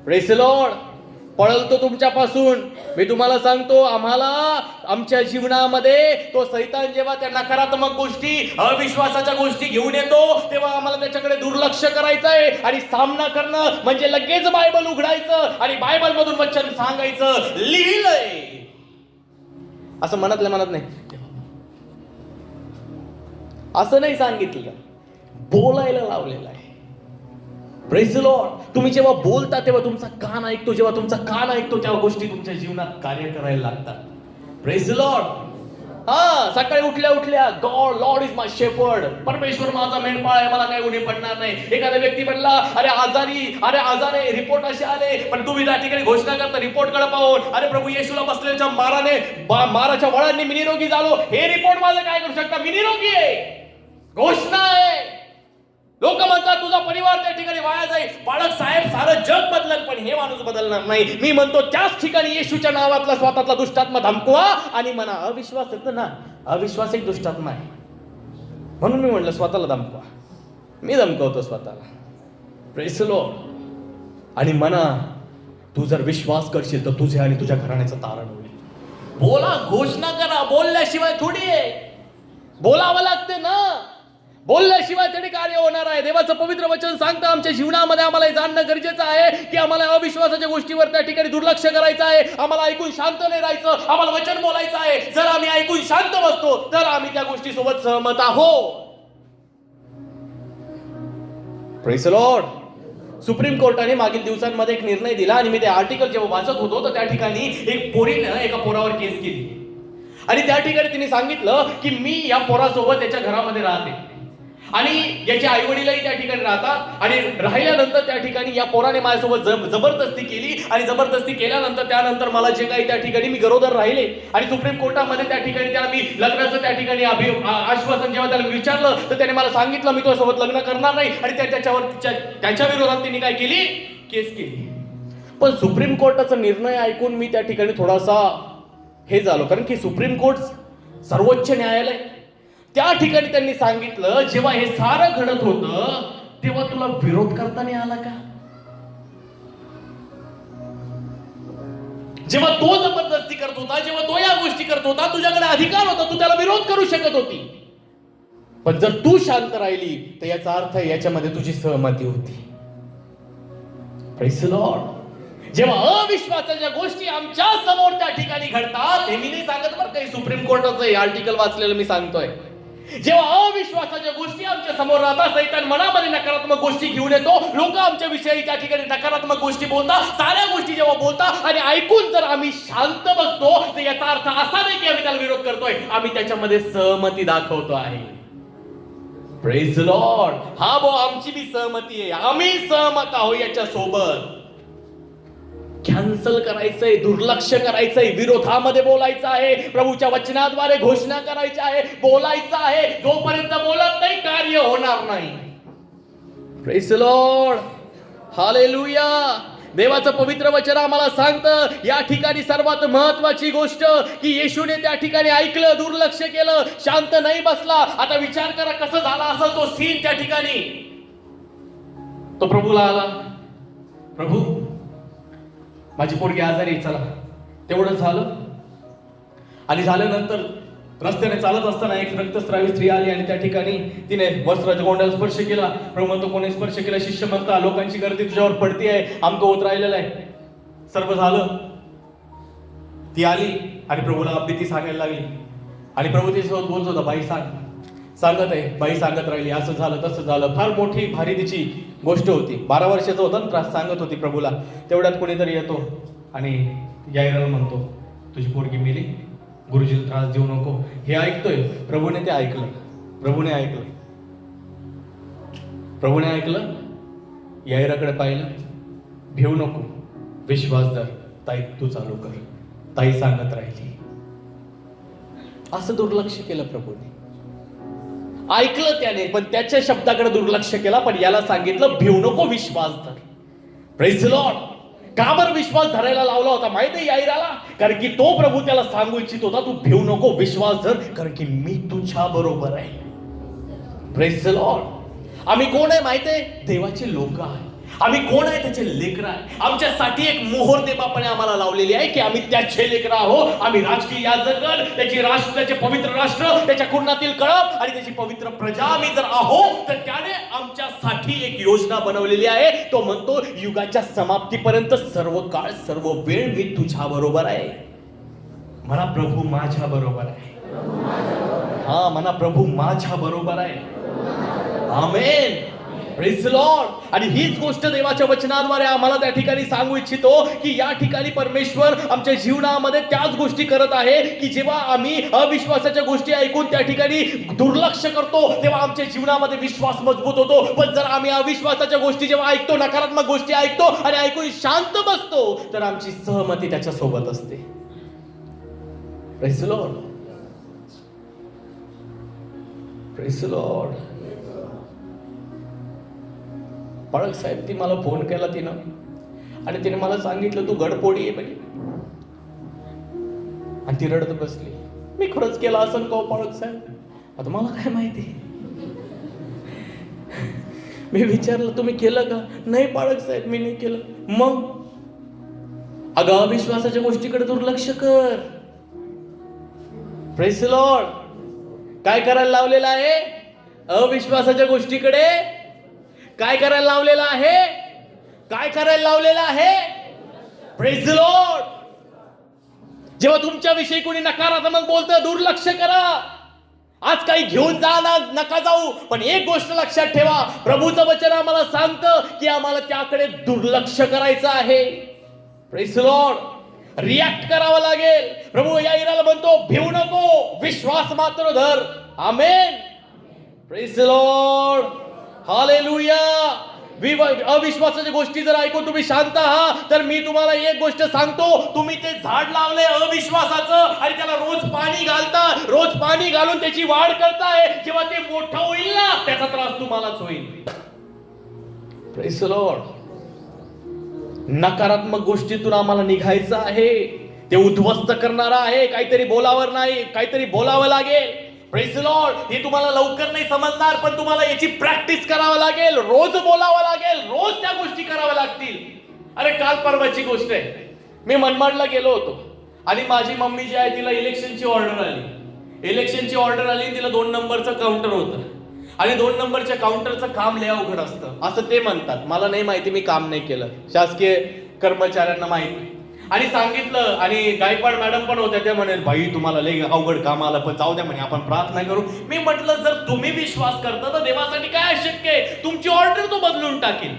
[SPEAKER 1] Praise the Lord. पळल तो तुमच्यापासून. मी तुम्हाला सांगतो आम्हाला आमच्या जीवनामध्ये तो शैतान जेव्हा त्या नकारात्मक गोष्टी, अविश्वासाच्या गोष्टी घेऊन येतो तेव्हा आम्हाला त्याच्याकडे दुर्लक्ष करायचं आहे. आणि सामना करणं म्हणजे लगेच बायबल उघडायचं आणि बायबल मधून वचन सांगायचं, लिहिलंय असं मनातल्या मनात नाही, असं नाही सांगितलं, बोलायला लावलेलं आहे. Praise the Lord. तुम्ही जेव्हा बोलता तेव्हा तुमचा कान ऐकतो, जेव्हा तुमचा कान ऐकतो तेव्हा गोष्टी तुमच्या जीवनात कार्य करायला लागतात. Praise the Lord. सकाळी उठल्या उठल्या God Lord is my shepherd, परमेश्वर माझा मेंढपाळ आहे, मला काही उणे पडणार नाही. एखादा व्यक्ती म्हणला अरे आजारी रिपोर्ट असे आले, पण तुम्ही त्या ठिकाणी घोषणा करता रिपोर्ट कडे पाहून, अरे प्रभू येशूला बसलेल्या माराच्या वळांनी मी निरोगी झालो. हे रिपोर्ट माझं काय करू शकता? मी निरोगी आहे, घोषणा आहे. लोक म्हणतात तुझा परिवार त्या ठिकाणी वाया जाईल. बाळक साहेब सारं जग बदलल पण हे माणूस बदलणार नाही. मी म्हणतो त्याच ठिकाणी येशूच्या नावातला स्वतःतला दुष्टात्मा धमकवा आणि म्हणा अविश्वास येतो ना, अविश्वास एक दुष्टात्मा आहे. म्हणून मी म्हणलं स्वतःला धमकवा. मी धमकवतो स्वतःला. Praise the lord. आणि म्हणा तू जर विश्वास करशील तर तुझे आणि तुझ्या घराण्याचं तारण होईल. बोला, घोषणा करा. बोलल्याशिवाय थोडी आहे, बोलावं लागते ना. बोलल्याशिवाय तरी कार्य होणार आहे. देवाचं पवित्र वचन सांगतं आमच्या जीवनामध्ये आम्हाला हे जाणणं गरजेचं आहे की आम्हाला अविश्वासाच्या गोष्टीवर त्या ठिकाणी दुर्लक्ष करायचं आहे. आम्हाला ऐकून शांत नाही राहायचं, आम्हाला वचन बोलायचं आहे. जर आम्ही ऐकून शांत बसतो तर आम्ही त्या गोष्टीसोबत सहमत आहोत. Praise the Lord. सुप्रीम कोर्टाने मागील दिवसांमध्ये एक निर्णय दिला आणि मी ते आर्टिकल जेव्हा वाचत होतो तर त्या ठिकाणी एक पोरीनं एका पोरावर केस केली आणि त्या ठिकाणी तिने सांगितलं की मी या पोरासोबत त्याच्या घरामध्ये राहते आणि याचे आई वडीलही त्या ठिकाणी राहतात आणि राहिल्यानंतर त्या ठिकाणी या पोराने माझ्यासोबत जबरदस्ती केली आणि जबरदस्ती केल्यानंतर त्यानंतर मला जे काही त्या ठिकाणी मी गरोदर राहिले आणि सुप्रीम कोर्टामध्ये त्या ठिकाणी त्याला मी लग्नाचं त्या ठिकाणी आश्वासन जेव्हा त्याला विचारलं तर त्याने मला सांगितलं मी तुझ्यासोबत लग्न करणार नाही आणि त्याच्या विरोधात त्यांनी काय केली? केस केली. पण सुप्रीम कोर्टाचा निर्णय ऐकून मी त्या ठिकाणी थोडासा हे झालो, कारण की सुप्रीम कोर्ट सर्वोच्च न्यायालय त्या ठिकाणी त्यांनी सांगितलं जेव्हा हे सारं घडत होतं तेव्हा तुला विरोध करता नाही आला का? जेव्हा तो जबरदस्ती करत होता, जेव्हा तो या गोष्टी करत होता, तुझ्याकडे अधिकार होता, तू त्याला विरोध करू शकत होती. पण जर तू शांत राहिली तर याचा अर्थ याच्यामध्ये तुझी सहमती होती. Praise the Lord. जेव्हा अविश्वासाच्या गोष्टी आमच्या समोर त्या ठिकाणी घडतात, हे मी नाही सांगत बरं काही, सुप्रीम कोर्टाचं हे आर्टिकल वाचलेलं मी सांगतोय. जेव्हा अविश्वासाच्या गोष्टी आमच्या समोर राहतात, शैतान मनामध्ये नकारात्मक गोष्टी घेऊन येतो, लोक आमच्या विषयी त्या ठिकाणी नकारात्मक गोष्टी बोलतात, साऱ्या गोष्टी जेव्हा बोलतात आणि ऐकून जर आम्ही शांत बसतो तर याचा अर्थ असा नाही की आम्ही त्याला विरोध करतोय, आम्ही त्याच्यामध्ये सहमती दाखवतो आहे. Praise the Lord. हा आमची बी सहमती आहे, आम्ही सहमत आहोत याच्या सोबत. कॅन्सल करायचंय, दुर्लक्ष करायचंय, विरोधामध्ये बोलायचं आहे, प्रभूच्या वचनाद्वारे घोषणा करायची आहे, बोलायचं आहे. जोपर्यंत बोलत नाही कार्य होणार नाही. Praise the lord. हालेलुया. देवाचं पवित्र वचन आम्हाला सांगतं या ठिकाणी सर्वात महत्वाची गोष्ट की येशूने त्या ठिकाणी ऐकलं, दुर्लक्ष केलं, शांत नाही बसला. आता विचार करा कसं झाला असेल तो सीन त्या ठिकाणी. तो प्रभूला आला, प्रभू माझी पोरगी आजारी, चला. तेवढं झालं. आणि झाल्यानंतर रस्त्याने चालत असताना एक रक्तस्रावी स्त्री आली आणि त्या ठिकाणी तिने वस्त्राच्या गोंड्याला स्पर्श केला. प्रभू म्हणतो कोणी स्पर्श केला? शिष्य म्हणता लोकांची गर्दी तुझ्यावर पडती आहे, आमचं होत राहिलेलं आहे. सर्व झालं. ती आली आणि प्रभूला भीती सांगायला लागली आणि प्रभू तिच्यासोबत बोलत होता, बाई सांगत आहे. बाई सांगत राहिली, असं झालं तसं झालं. फार मोठी भारी तिची गोष्ट होती. 12 वर्षाचा होता ना त्रास, सांगत होती प्रभूला. तेवढ्यात कोणीतरी येतो आणि यायराला म्हणतो तुझी पोरगी मेली, गुरुजीला त्रास देऊ नको. हे ऐकतोय. प्रभूने ते ऐकलं. प्रभूने ऐकलं. यायराकडे पाहिलं. भिवू नको, विश्वास धर, ताई तू चालू कर. ताई सांगत राहिली. असं दुर्लक्ष केलं प्रभूने. ऐकलं त्याने, पण त्याच्या शब्दाकडे दुर्लक्ष केला. पण याला सांगितलं भिवू नको, विश्वास धर. Praise the Lord. का बरं विश्वास धरायला लावला होता माहिती आहे यायराला? कारण की तो प्रभू त्याला सांगू इच्छित होता तू भिवू नको, विश्वास धर, कारण की मी तुझ्या बरोबर आहे. Praise the Lord. आम्ही कोण आहे माहिती आहे? देवाचे लोक आहे. आम्ही कोण आहे? त्याचे लेकर आहे. आमच्यासाठी एक मोहर देवापणे आम्हाला लावलेली आहे की आम्ही त्याचे लेकर आहोत. आम्ही राजकीय याजकगण, त्याची राष्ट्र, त्याचे पवित्र राष्ट्र, त्याच्या कुर्णातील कळप आणि त्याची पवित्र प्रजा आम्ही जर आहोत तर त्याने आमच्यासाठी एक योजना बनवलेली आहे. तो म्हणतो युगाच्या समाप्तीपर्यंत सर्व काळ सर्व वेळ मी तुझ्या बरोबर आहे. म्हणा प्रभू माझ्या बरोबर आहे. हा म्हणा प्रभू माझ्या बरोबर आहे. आमेन. Praise the lord. आणि हीच गोष्ट देवाच्या वचनाद्वारे आम्हाला त्या ठिकाणी सांगू इच्छितो की या ठिकाणी परमेश्वर आमच्या जीवनामध्ये त्याच गोष्टी करत आहे की जेव्हा आम्ही अविश्वासाच्या गोष्टी ऐकून त्या ठिकाणी दुर्लक्ष करतो तेव्हा आमच्या जीवनामध्ये विश्वास मजबूत होतो. पण जर आम्ही अविश्वासाच्या गोष्टी जेव्हा ऐकतो, नकारात्मक गोष्टी ऐकतो आणि ऐकून शांत बसतो तर आमची सहमती त्याच्या सोबत असते. Praise the lord. Praise the lord. पाळक साहेब ती मला फोन केला तिनं आणि तिने मला सांगितलं तू गडपोडी आहे म्हणे. आणि ती रडत बसली. मी खरंच केला असं का पाळक साहेब? आता मला काय माहिती. मी विचारलं तुम्ही केलं का? नाही पाळक साहेब मी नाही केलं. मग अगं अविश्वासाच्या गोष्टीकडे दुर्लक्ष कर. Praise the Lord. काय करायला लावलेलं आहे? अविश्वासाच्या गोष्टीकडे काय करायला लावलेलं आहे? काय करायला लावलेलं आहे? Praise the Lord. जेव्हा तुमच्याविषयी कोणी नकारात्मक बोलतं दुर्लक्ष करा. आज काही घेऊन जा ना, नका जाऊ. पण एक गोष्ट लक्षात ठेवा, प्रभूचं वचन आम्हाला सांगतं की आम्हाला त्याकडे दुर्लक्ष करायचं आहे. Praise the Lord. रिॲक्ट करावं लागेल. प्रभू यायराला म्हणतो भिवू नको, विश्वास मात्र धर. Amen. Praise the lord. Hallelujah. अविश्वासाच्या गोष्टी जर ऐकून तुम्ही शांत आहात तर मी तुम्हाला एक गोष्ट सांगतो, तुम्ही ते झाड लावले अविश्वासाचं आणि त्याला रोज पाणी घालता, रोज पाणी घालून त्याची वाढ करताय. जेव्हा ते मोठं होईल ना त्याचा त्रास तुम्हालाच होईल. Praise the Lord. नकारात्मक गोष्टीतून आम्हाला निघायचं आहे. ते उद्ध्वस्त करणारा आहे. काहीतरी बोलावर नाही, काहीतरी बोलावं लागेल. Praise the lord. हे तुम्हाला लवकर नाही समजणार पण तुम्हाला याची प्रॅक्टिस करावं लागेल. रोज बोलावं लागेल, रोज त्या गोष्टी कराव्या लागतील. अरे काल परवाची गोष्ट आहे. मी मनमाडला गेलो होतो आणि माझी मम्मी जी आहे तिला इलेक्शनची ऑर्डर आली. तिला 2 नंबरचं काउंटर होतं आणि 2 नंबरच्या काउंटरचं काम लय अवघड असतं असं ते म्हणतात. मला नाही माहिती, मी काम नाही केलं. शासकीय कर्मचाऱ्यांना माहिती. आणि सांगितलं आणि गायकवाड मॅडम पण होत्या. त्या म्हणे भाई तुम्हाला लय अवघड काम आलं पण जाऊ द्या म्हणे आपण प्रार्थना करू. मी म्हटलं जर तुम्ही विश्वास करता तर देवासाठी काय अशक्य आहे? तुमची ऑर्डर तो बदलून टाकेल.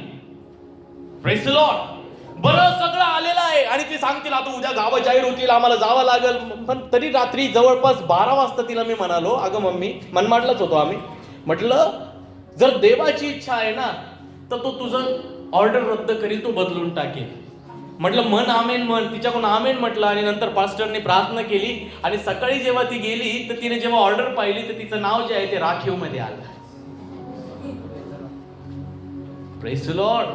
[SPEAKER 1] Praise the Lord. बरं सगळं आलेलं आहे आणि ते सांगतील आता उद्या गावं जाहीर होतील, आम्हाला जावं लागेल. पण तरी रात्री जवळपास 12 वाजता तिला मी म्हणालो अगं मम्मी, मनमाडलाच होतो आम्ही, म्हटलं जर देवाची इच्छा आहे ना तर तो तुझं ऑर्डर रद्द करील, तो बदलून टाकेल. म्हटलं मन आमेन म्हण. तिच्याकडून आमेन म्हटलं आणि नंतर पास्टरने प्रार्थना केली आणि सकाळी जेव्हा ती गेली तर तिने जेव्हा ऑर्डर पाहिली तर तिचं नाव जे आहे ते राखीव मध्ये आलं. Praise the lord.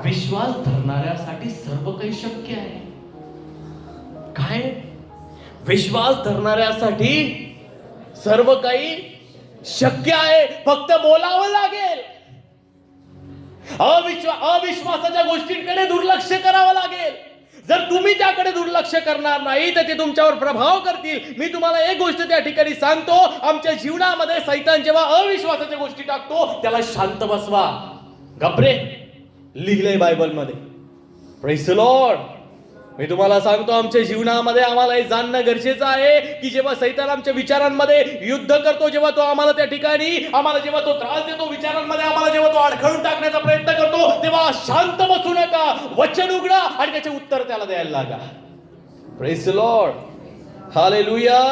[SPEAKER 1] विश्वास धरणाऱ्यासाठी सर्व काही शक्य आहे. काय? विश्वास धरणाऱ्यासाठी सर्व काही शक्य आहे, फक्त बोलावं लागेल. अविश्वासाच्या गोष्टींकडे दुर्लक्ष करावं लागेल. जर तुम्ही त्याकडे दुर्लक्ष करणार नाही तर ते तुमच्यावर प्रभाव करतील. मी तुम्हाला एक गोष्ट त्या ठिकाणी सांगतो, आमच्या जीवनामध्ये सैतान जेव्हा अविश्वासाच्या गोष्टी टाकतो त्याला शांत बसवा. गप्रे, लिहिलंय बायबलमध्ये. Praise the lord. मी तुम्हाला सांगतो, आमच्या जीवनामध्ये आम्हाला हे जाणणं गरजेचं आहे की जेव्हा सैतान आमच्या विचारांमध्ये युद्ध करतो, जेव्हा तो आम्हाला त्या ठिकाणी जेव्हा तो त्रास देतो विचारांमध्ये, आम्हाला जेव्हा तो अडखळून टाकण्याचा प्रयत्न करतो, तेव्हा शांत बसू नका, वचन उघडा आणि त्याचे उत्तर त्याला द्यायला लागा. Praise the lord. हालेलुया.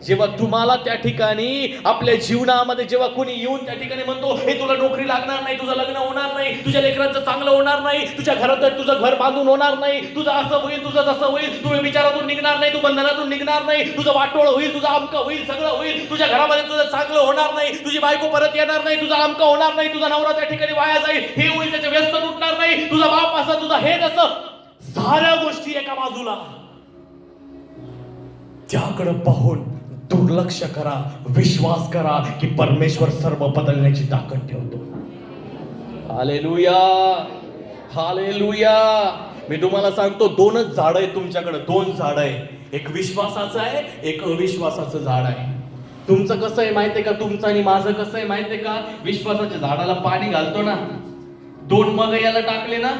[SPEAKER 1] जेव्हा तुम्हाला त्या ठिकाणी आपल्या जीवनामध्ये जेव्हा कोणी येऊन त्या ठिकाणी म्हणतो, हे तुला नोकरी लागणार नाही, तुझं लग्न होणार नाही, तुझ्या लेकरांचं चांगलं होणार नाही, तुझ्या घरात तुझं घर बांधून होणार नाही, तुझं असं होईल, तुझं तसं होईल, तू विचारातून निघणार नाही, तू बंधनातून निघणार नाही, तुझं वाटोळ होईल, तुझं आमकं होईल, सगळं होईल, तुझ्या घरामध्ये तुझं चांगलं होणार नाही, तुझी बायको परत येणार नाही, तुझं आमकं होणार नाही, तुझा नवरा त्या ठिकाणी वाया जाईल, हे होईल, त्याचे व्यस्त उठणार नाही, तुझा बाप असा, तुझा हे तसं, साऱ्या गोष्टी एका बाजूला. त्याकडे पाहून दुर्लक्ष करा, विश्वास करा की परमेश्वर सर्व बदलण्याची ताकद ठेवतो. हालेलुया. हालेलुया. मी तुम्हाला सांगतो, दोनच झाड आहे तुमच्याकडे, दोन झाड आहे. एक विश्वासाचं आहे, एक अविश्वासाचं झाड आहे. तुमचं कसं आहे माहितीये का? तुमचं आणि माझं कसं आहे माहितीये का? विश्वासाच्या झाडाला पाणी घालतो ना, 2 मग याला टाकले ना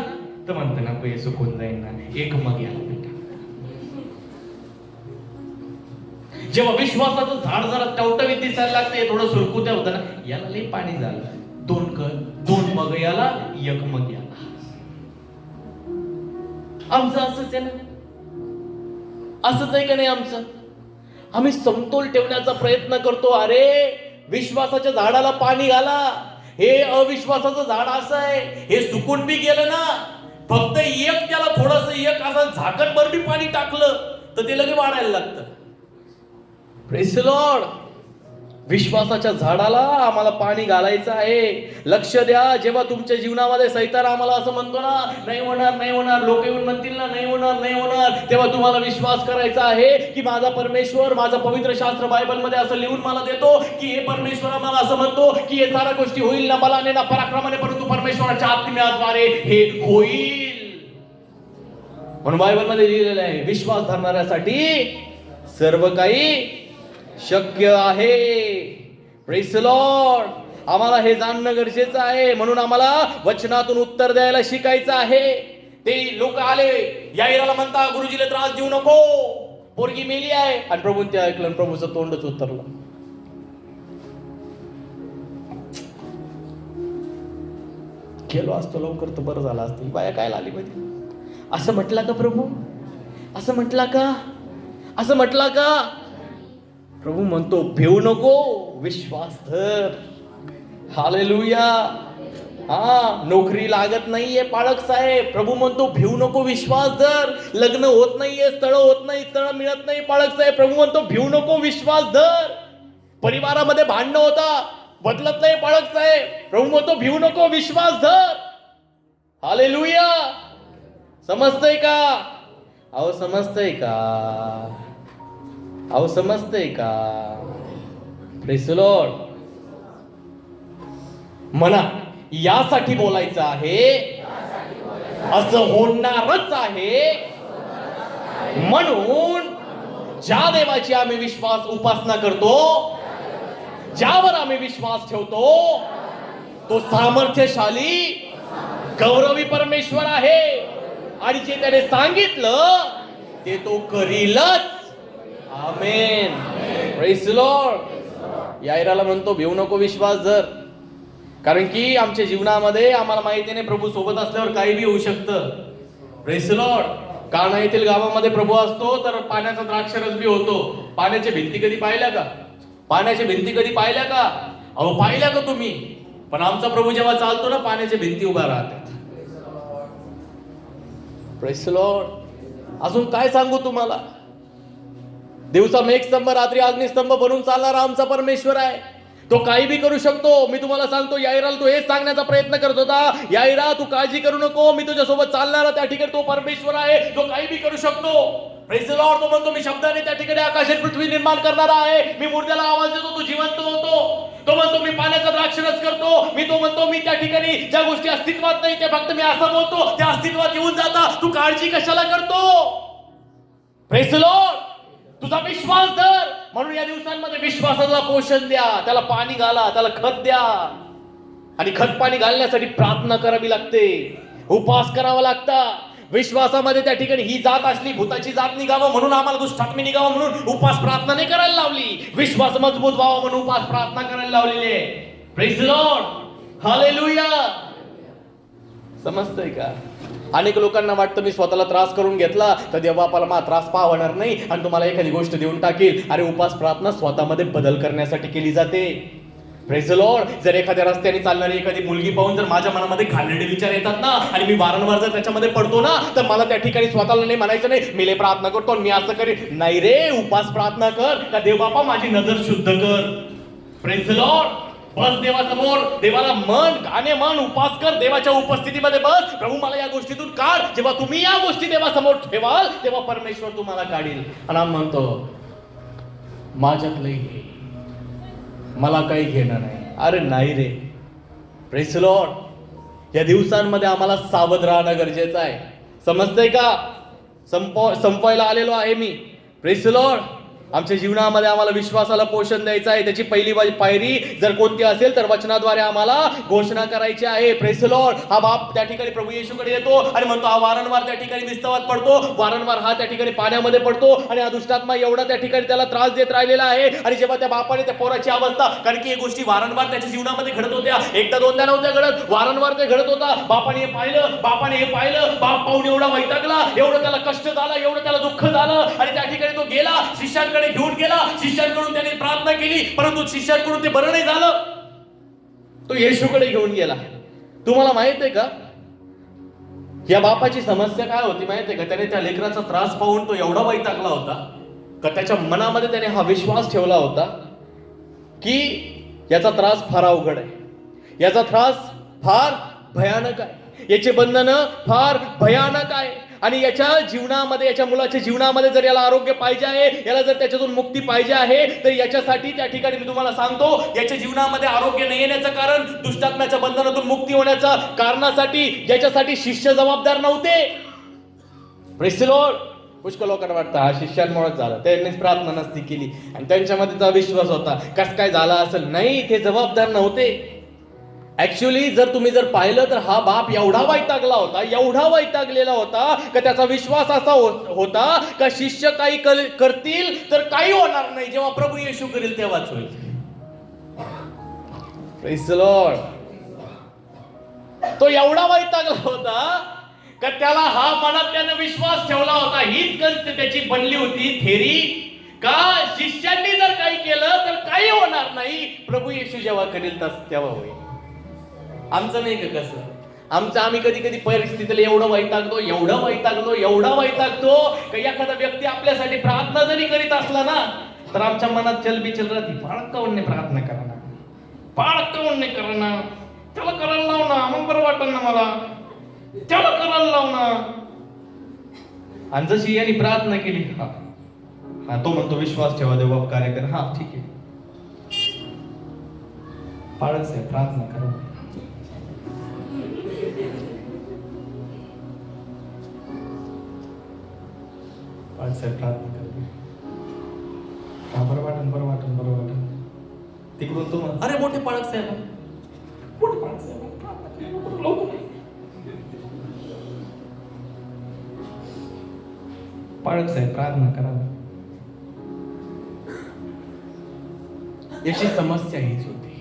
[SPEAKER 1] तर म्हणतो ना हे सुकून जाईल ना, 1 मग याला. जेव्हा विश्वासाचं झाड जरा टवटवीत दिसायला लागते, थोडं सुरकुत्या होतं ना, याला लई पाणी झालं, 2 मग याला, 1 मग याला. आमचं असंच आहे ना, असंच आहे का नाही आमचं? आम्ही समतोल ठेवण्याचा प्रयत्न करतो. अरे विश्वासाच्या झाडाला पाणी घाला, हे अविश्वासाचं झाड असं आहे, हे सुकून बी गेलं ना, फक्त त्याला थोडस असं झाकणभर बी पाणी टाकलं तर ते लगेच वाढायला लागतं. Praise the Lord. विश्वासाच्या झाडाला आम्हाला पाणी घालायचं आहे. लक्ष द्या, जेव्हा तुमच्या जीवनामध्ये सैतान आम्हाला असं म्हणतो ना, नाही होणार, नाही होणार, लोक येऊन म्हणतील ना, नाही होणार, नाही होणार, तेव्हा तुम्हाला विश्वास करायचा आहे की माझा परमेश्वर, माझं पवित्र शास्त्र बायबलमध्ये असं लिहून मला देतो की हे परमेश्वर आम्हाला असं म्हणतो की हे साऱ्या गोष्टी होईल ना बलाने ना पराक्रमाने, परंतु परमेश्वराच्या आत्म्याद्वारे हे होईल. म्हणून बायबलमध्ये लिहिलेलं आहे, विश्वास धरणाऱ्यासाठी सर्व काही शक्य आहे. Praise the Lord. आम्हाला हे जाणणं गरजेचं आहे. म्हणून आम्हाला वचनातून उत्तर द्यायला शिकायचं आहे. ते लोक आले, याईराला म्हणता, गुरुजीला त्रास देऊ नको, पोरगी मेली आहे, आणि प्रभू ते ऐकलं आणि प्रभूचं तोंडच उतरलं. गेलो असतो लवकर तर बरं झालं असतं, ही बाया काय आली मध्ये. असं म्हटला का प्रभू? असं म्हटला का? असं म्हटला का? प्रभू म्हणतो, भिवू नको, विश्वास धर. हालेलुया. नोकरी लागत नाहीये पाळक साहेब, प्रभू म्हणतो भिवू नको, विश्वास धर. लग्न होत नाहीये, स्थळ होत नाही, स्थळ मिळत नाही पाळक साहेब, प्रभू म्हणतो भिवू नको, विश्वास धर. परिवारामध्ये भांडणं होता, बदलत नाही पाळक साहेब, प्रभू म्हणतो भिवू नको, विश्वास धर. हालेलुया. समजतंय का? अहो समजतंय का? अहो समजतंय का? Praise the Lord. म्हणा, यासाठी बोलायचं आहे, असं होणारच आहे. म्हणून ज्या देवाची आम्ही विश्वास उपासना करतो, ज्यावर आम्ही विश्वास ठेवतो, तो सामर्थ्यशाली गौरवी परमेश्वर आहे. आणि जे त्याने सांगितलं ते तो करीलच. आमेन. Praise the lord. याईराला म्हणतो, भिवू नको, विश्वास धर. कारण की आमच्या जीवनामध्ये आम्हाला माहिती नाही, प्रभू सोबत असल्यावर काही बी होऊ शकतं. Praise the Lord. काना येथील गावामध्ये प्रभू असतो तर पाण्याचा द्राक्षरस बी होतो. पाण्याच्या भिंती कधी पाहिल्या का? पाण्याच्या भिंती कधी पाहिल्या का? अहो पाहिल्या का तुम्ही? पण आमचा प्रभू जेव्हा चालतो ना, पाण्याच्या भिंती उभ्या राहतात. Praise the Lord. अजून काय सांगू तुम्हाला? दिवसा मेघस्तंभ, रात्री अग्निस्तंभ बनून चालणारा आमचा परमेश्वर आहे. तो काही बी करू शकतो. मी तुम्हाला सांगतो, याईराला तो हेच सांगण्याचा प्रयत्न करत होता, याईरा तू काळजी करू नको, मी तुझ्यासोबत चालणारा त्या ठिकाणी तो परमेश्वर आहे जो काही बी करू शकतो. Praise the Lord. तो म्हणतो मी शब्दाने त्या ठिकाणी आकाश आणि पृथ्वी निर्माण करणारा आहे. मी मुर्द्याला आवाज देतो, तू जिवंत होतो. तो म्हणतो मी पाण्याचा द्राक्षरस करतो. तो म्हणतो मी त्या ठिकाणी ज्या गोष्टी अस्तित्वात नाही ते फक्त मी असं बोलतो, त्या अस्तित्वात येऊन जाता. तू काळजी कशाला करतो? Praise the Lord. तुझा विश्वास धर. म्हणून या दिवसांमध्ये विश्वासाला पोषण द्या, त्याला पाणी घाला, त्याला खत द्या. आणि खत पाणी घालण्यासाठी प्रार्थना करावी लागते, उपवास करावा लागता. विश्वासामध्ये त्या ठिकाणी ही जात असली, भूताची जात निघावं म्हणून आम्हाला दुष्टात्मी निघावं म्हणून उपवास प्रार्थना नाही करायला लावली. विश्वास मजबूत व्हावा म्हणून उपवास प्रार्थना करायला लावलेली आहे. Praise the lord. हालेलुया. समजतंय का? अनेक लोकांना वाटतं मी स्वतःला त्रास करून घेतला तर देव बापाला मला त्रास पाहणार नाही आणि तुम्हाला एखादी गोष्ट देऊन टाकेल. अरे उपवास प्रार्थना स्वतःमध्ये बदल करण्यासाठी केली जाते. Praise the Lord. जर एखाद्या रस्त्याने चालणारी एखादी मुलगी पाहून जर माझ्या मनामध्ये घाणेरडे विचार येतात ना आणि मी वारंवार जर त्याच्यामध्ये पडतो ना, तर मला त्या ठिकाणी स्वतःला नाही म्हणायचं नाही मी लय प्रार्थना करतो मी असं करेन. नाही रे, उपवास प्रार्थना कर का देव बापा माझी नजर शुद्ध कर. Praise the lord. बस देवासमोर, देवाला मन, गाणे मन, उपवास कर, देवाच्या उपस्थितीमध्ये बस. प्रभू मला या गोष्टीतून काढ. जेव्हा तुम्ही या गोष्टी देवासमोर ठेवाल तेव्हा परमेश्वर तुम्हाला काढील. आणि आम्ही म्हणतो माझ्यातलं हे मला काही घेणं नाही. अरे नाही रे. Praise the Lord. या दिवसांमध्ये आम्हाला सावध राहणं गरजेचं आहे. समजतंय का? संपवायला आलेलो आहे मी. Praise the Lord. आमच्या जीवनामध्ये आम्हाला विश्वासाला पोषण द्यायचं आहे. त्याची पहिली पायरी जर कोणती असेल तर वचनाद्वारे आम्हाला घोषणा करायची आहे. Praise the Lord. हा बाप त्या ठिकाणी प्रभू येशूकडे येतो आणि म्हणतो हा वारंवार त्या ठिकाणी विस्तवात पडतो, वारंवार हा त्या ठिकाणी पाण्यामध्ये पडतो आणि हा दुष्टात्मा एवढा त्या ठिकाणी त्याला त्रास देत राहिलेला आहे. आणि जेव्हा त्या बापाने त्या पोराची अवस्था, कारण की हे गोष्टी वारंवार त्याच्या जीवनामध्ये घडत होत्या, एकदा दोनदा नव्हत्या घडत, वारंवार ते घडत होता. बापाने हे पाहिलं, बाप पाहून एवढा वैतागला, एवढं त्याला कष्ट झालं, एवढं त्याला दुःख झालं आणि त्या ठिकाणी तो गेला, शिष्यांकडे घेऊन गेला. शिष्यांकडून त्याने प्रार्थना केली परंतु शिष्यांकडून ते बरं नाही झालं. तो येशूकडे घेऊन गेला. तुम्हाला माहित आहे का या बापाची समस्या काय होती माहित आहे का? त्याने त्या लेकराचा त्रास पाहून तो एवढा वैतागला होता का त्याच्या मनामध्ये त्याने हा विश्वास ठेवला होता की याचा त्रास फार अवघड आहे, याचा त्रास फार भयानक आहे, याचे बंधन फार भयानक आहे आणि याच्या जीवनामध्ये, याच्या मुलाच्या जीवनामध्ये जर याला आरोग्य पाहिजे आहे, याला जर त्याच्यातून मुक्ती पाहिजे आहे तर याच्यासाठी त्या ठिकाणी मी तुम्हाला सांगतो याच्या जीवनामध्ये आरोग्य न येण्याचं कारण, दुष्टात्म्याच्या बंधनातून मुक्ती होण्याच्या कारणासाठी याच्यासाठी शिष्य जबाबदार नव्हते. Praise the Lord. पुष्कळ लोकांना वाटतं हा शिष्यांमुळेच झालं, त्यांनीच प्रार्थना नसती केली आणि त्यांच्यामध्ये जो विश्वास होता कस काय झाला असेल. नाही, ते जबाबदार नव्हते. ऍक्च्युअली जर तुम्ही पाहिलं तर हा बाप एवढा वैतागला होता, एवढा वैतागलेला होता का त्याचा विश्वास असा होता का शिष्य काही करतील तर काही होणार नाही, जेव्हा प्रभू येशू करेल तेव्हाच होईल. Praise the Lord. तो एवढा वैतागला होता का त्याला हा मनात त्यानं विश्वास ठेवला होता, हीच गंज त्याची बनली होती थेरी का शिष्यांनी जर काही केलं तर काही होणार नाही, प्रभू येशू जेव्हा करेल तेव्हा होईल. आमचं नाही का कसं? आम्ही कधी कधी परिस्थितीला एवढं वैतागतो का एखादा व्यक्ती आपल्यासाठी प्रार्थना जरी करीत असला ना तर आमच्या मनात चलबिचल राहते, पाळकावून प्रार्थना करा ना, पाळकावून नाही करा ना, त्याला करायला लाव ना, मग बरं वाटल ना मला, त्याला करायला लाव ना. आणि जशी यांनी प्रार्थना केली, हा तो म्हणतो विश्वास ठेवा, देवबाप कार्य कर. हा ठीक आहे, पाळक साहेब प्रार्थना करा. प्रार्थना करते, बरं वाटन. तिकडून तो अरे मोठे पाळक साहेब प्रार्थना करा. याची समस्या हीच होती,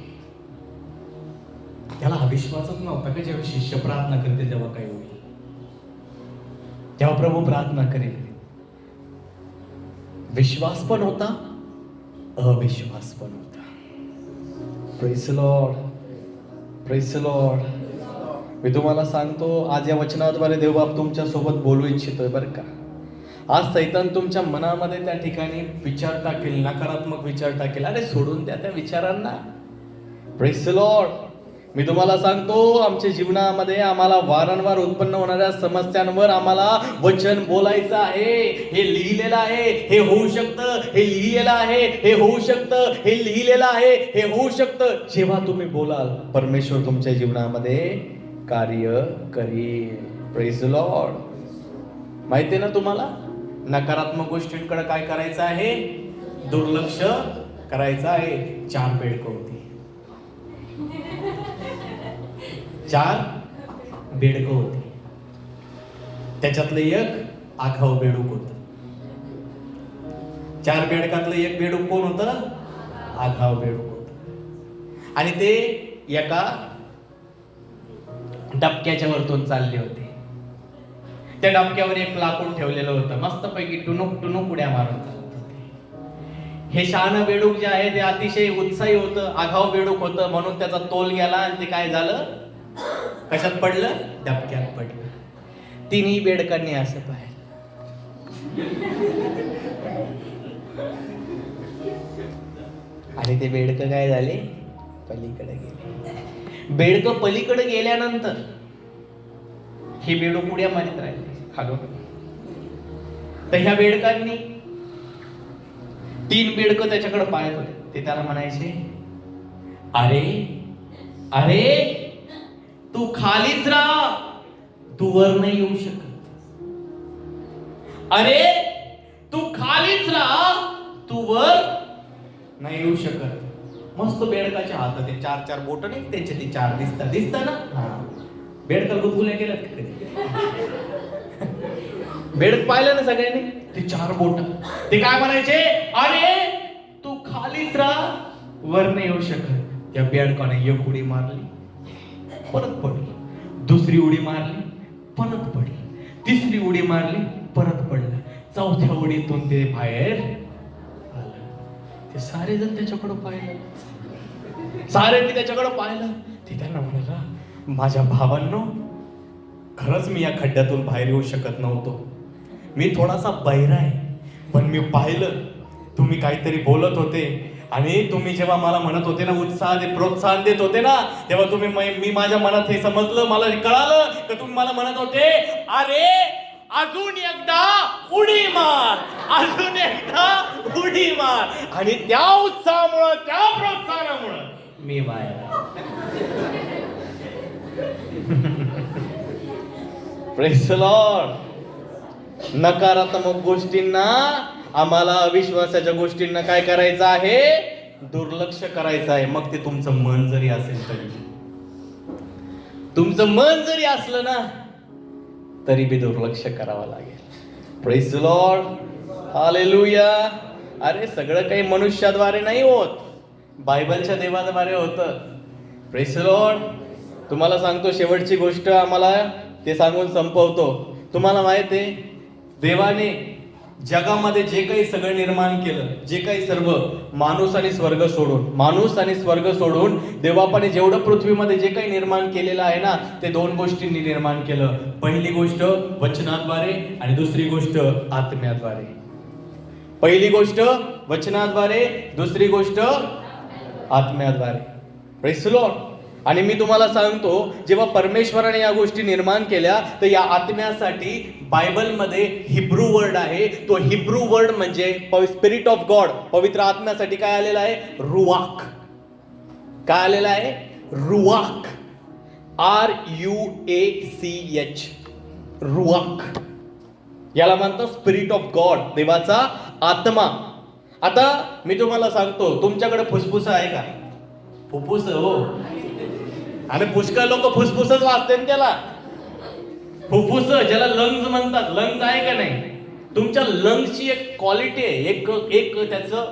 [SPEAKER 1] त्याला हा विश्वासच नव्हता की जेव्हा शिष्य प्रार्थना करते तेव्हा काय होईल, तेव्हा प्रभू प्रार्थना करेल. विश्वास पण होता, अविश्वास पण होता. Praise the lord. Praise the lord. मी तुम्हाला सांगतो आज या वचनाद्वारे देवबाप तुमच्या सोबत बोलू इच्छितोय बरं का. आज सैतान तुमच्या मनामध्ये त्या ठिकाणी विचार टाकेल, नकारात्मक विचार टाकेल. अरे सोडून द्या त्या विचारांना. Praise the lord. मी तुम्हाला सांगतो, आमच्या जीवनामध्ये आम्हाला वारंवार उत्पन्न होणाऱ्या समस्यांवर आम्हाला वचन बोलायचं आहे. हे लिहिलेलं आहे, हे होऊ शकतं, हे लिहिलेलं आहे, हे होऊ शकतं, हे लिहिलेलं आहे, हे होऊ शकतं. जेव्हा तुम्ही बोलाल, परमेश्वर तुमच्या जीवनामध्ये कार्य करील. Praise the Lord. माहिती ना तुम्हाला, नकारात्मक गोष्टींकडे काय करायचं आहे? दुर्लक्ष करायचं आहे. 4 बेडकं होती, 4 बेडकं होती. त्याच्यातलं एक आघाव बेडूक होत. 4 बेडकातलं एक बेडूक कोण होतं? आघाव बेडूक होत. आणि ते एका डबक्याच्या वरतून चालले होते. त्या डबक्यावर एक लाकूड ठेवलेलं होतं. मस्तपैकी टुनुक टुनुक उड्या मारून चालत होते. हे शहाणं बेडूक जे आहे ते अतिशय उत्साही होतं, आघाव बेडूक होतं, म्हणून त्याचा तोल गेला आणि ते काय झालं? कशात पडलं? डबक्यात पडलं. तिन्ही बेडकांनी असं पाहिलं. आणि ते बेडकं काय झाले? पलीकडे गेले. बेडकं पलीकडे गेल्यानंतर हे बेडूक उड्या मारीत राहिले खालून. तर ह्या बेडकांनी 3 बेडकं त्याच्याकडे पाहत होते. ते त्याला म्हणायचे, अरे अरे तू खालीच राहा, तू वर नाही येऊ शकत. अरे तू खालीच राहा, तू वर नाही येऊ शकत. मस्त बेडकाच्या हातात ते 4 बोट नाही, त्यांचे ते 4 दिसतात ना. बेडक गुदगुल्या केल्यात बेडक पाहिलं ना सगळ्यांनी, ते 4 बोट. ते काय म्हणायचे? अरे तू खालीच राहा, वर नाही येऊ शकत. त्या बेडकाने एक उडी मारली, परत पडली. दुसरी उडी मारली, परत पडली. तिसरी उडी मारली, परत पडलं. 4थ्या उडीतून ते बाहेर आलं. ते सारे जण त्याच्याकडे पाहिलं, साऱ्यांनी त्याच्याकडे पाहिलं. ते त्यांना म्हणाला, माझ्या भावांनो, खरंच मी या खड्ड्यातून बाहेर येऊ शकत नव्हतो. मी थोडासा बहिरा आहे, पण मी पाहिलं तुम्ही काहीतरी बोलत होते. आणि तुम्ही जेव्हा मला म्हणत होते ना, प्रोत्साहन देत होते ना, तेव्हा तुम्ही मी माझ्या मनात हे समजलं, मला कळालं की तुम्ही मला म्हणत होते, अरे अजून एकदा उडी मार, अजून एकदा उडी मार. आणि त्या उत्साहामुळं, त्या प्रोत्साहनामुळं मी बाहेर. Praise the Lord. नकारात्मक गोष्टींना, आम्हाला अविश्वासाच्या गोष्टींना काय करायचं आहे? दुर्लक्ष करायचं आहे. मग ते तुमचं मन जरी असेल तरी, तुमचं मन जरी असलं ना, तरी बी दुर्लक्ष करावं लागेल. Praise the lord. हालेलुया. अरे सगळं काही मनुष्याद्वारे नाही होत, बायबलच्या देवाद्वारे होतं. Praise the Lord. तुम्हाला सांगतो शेवटची गोष्ट, आम्हाला ते सांगून संपवतो. तुम्हाला माहित आहे, देवाने जगामध्ये जे काही सगळं निर्माण केलं, जे काही सर्व माणूस आणि स्वर्ग सोडून देवापाने जेवढं पृथ्वीमध्ये जे काही निर्माण केलेलं आहे ना, ते 2 गोष्टींनी निर्माण केलं. पहिली गोष्ट वचनाद्वारे आणि दुसरी गोष्ट आत्म्याद्वारे. पहिली गोष्ट वचनाद्वारे, दुसरी गोष्ट आत्म्याद्वारे. Praise the lord. आणि मी तुम्हाला सांगतो, जेव्हा परमेश्वराने या गोष्टी निर्माण केल्या, तर या आत्म्यासाठी बायबलमध्ये हिब्रू वर्ड आहे. तो हिब्रू वर्ड म्हणजे स्पिरिट ऑफ गॉड, पवित्र आत्म्यासाठी काय आलेला आहे? रुवाक. काय आलेला आहे? रुवाक. RUACH. रुवाक. याला म्हणतात स्पिरिट ऑफ गॉड, देवाचा आत्मा. आता मी तुम्हाला सांगतो, तुमच्याकडे फुसफुस आहे का? फुफ्फुस हो. आणि पुष्कळ लोक फुसफुसच वाचते त्याला. फुफ्फुस ज्याला लंग्स म्हणतात. लंग्स आहे का नाही? तुमच्या लंग्सची एक क्वालिटी आहे, एक त्याचं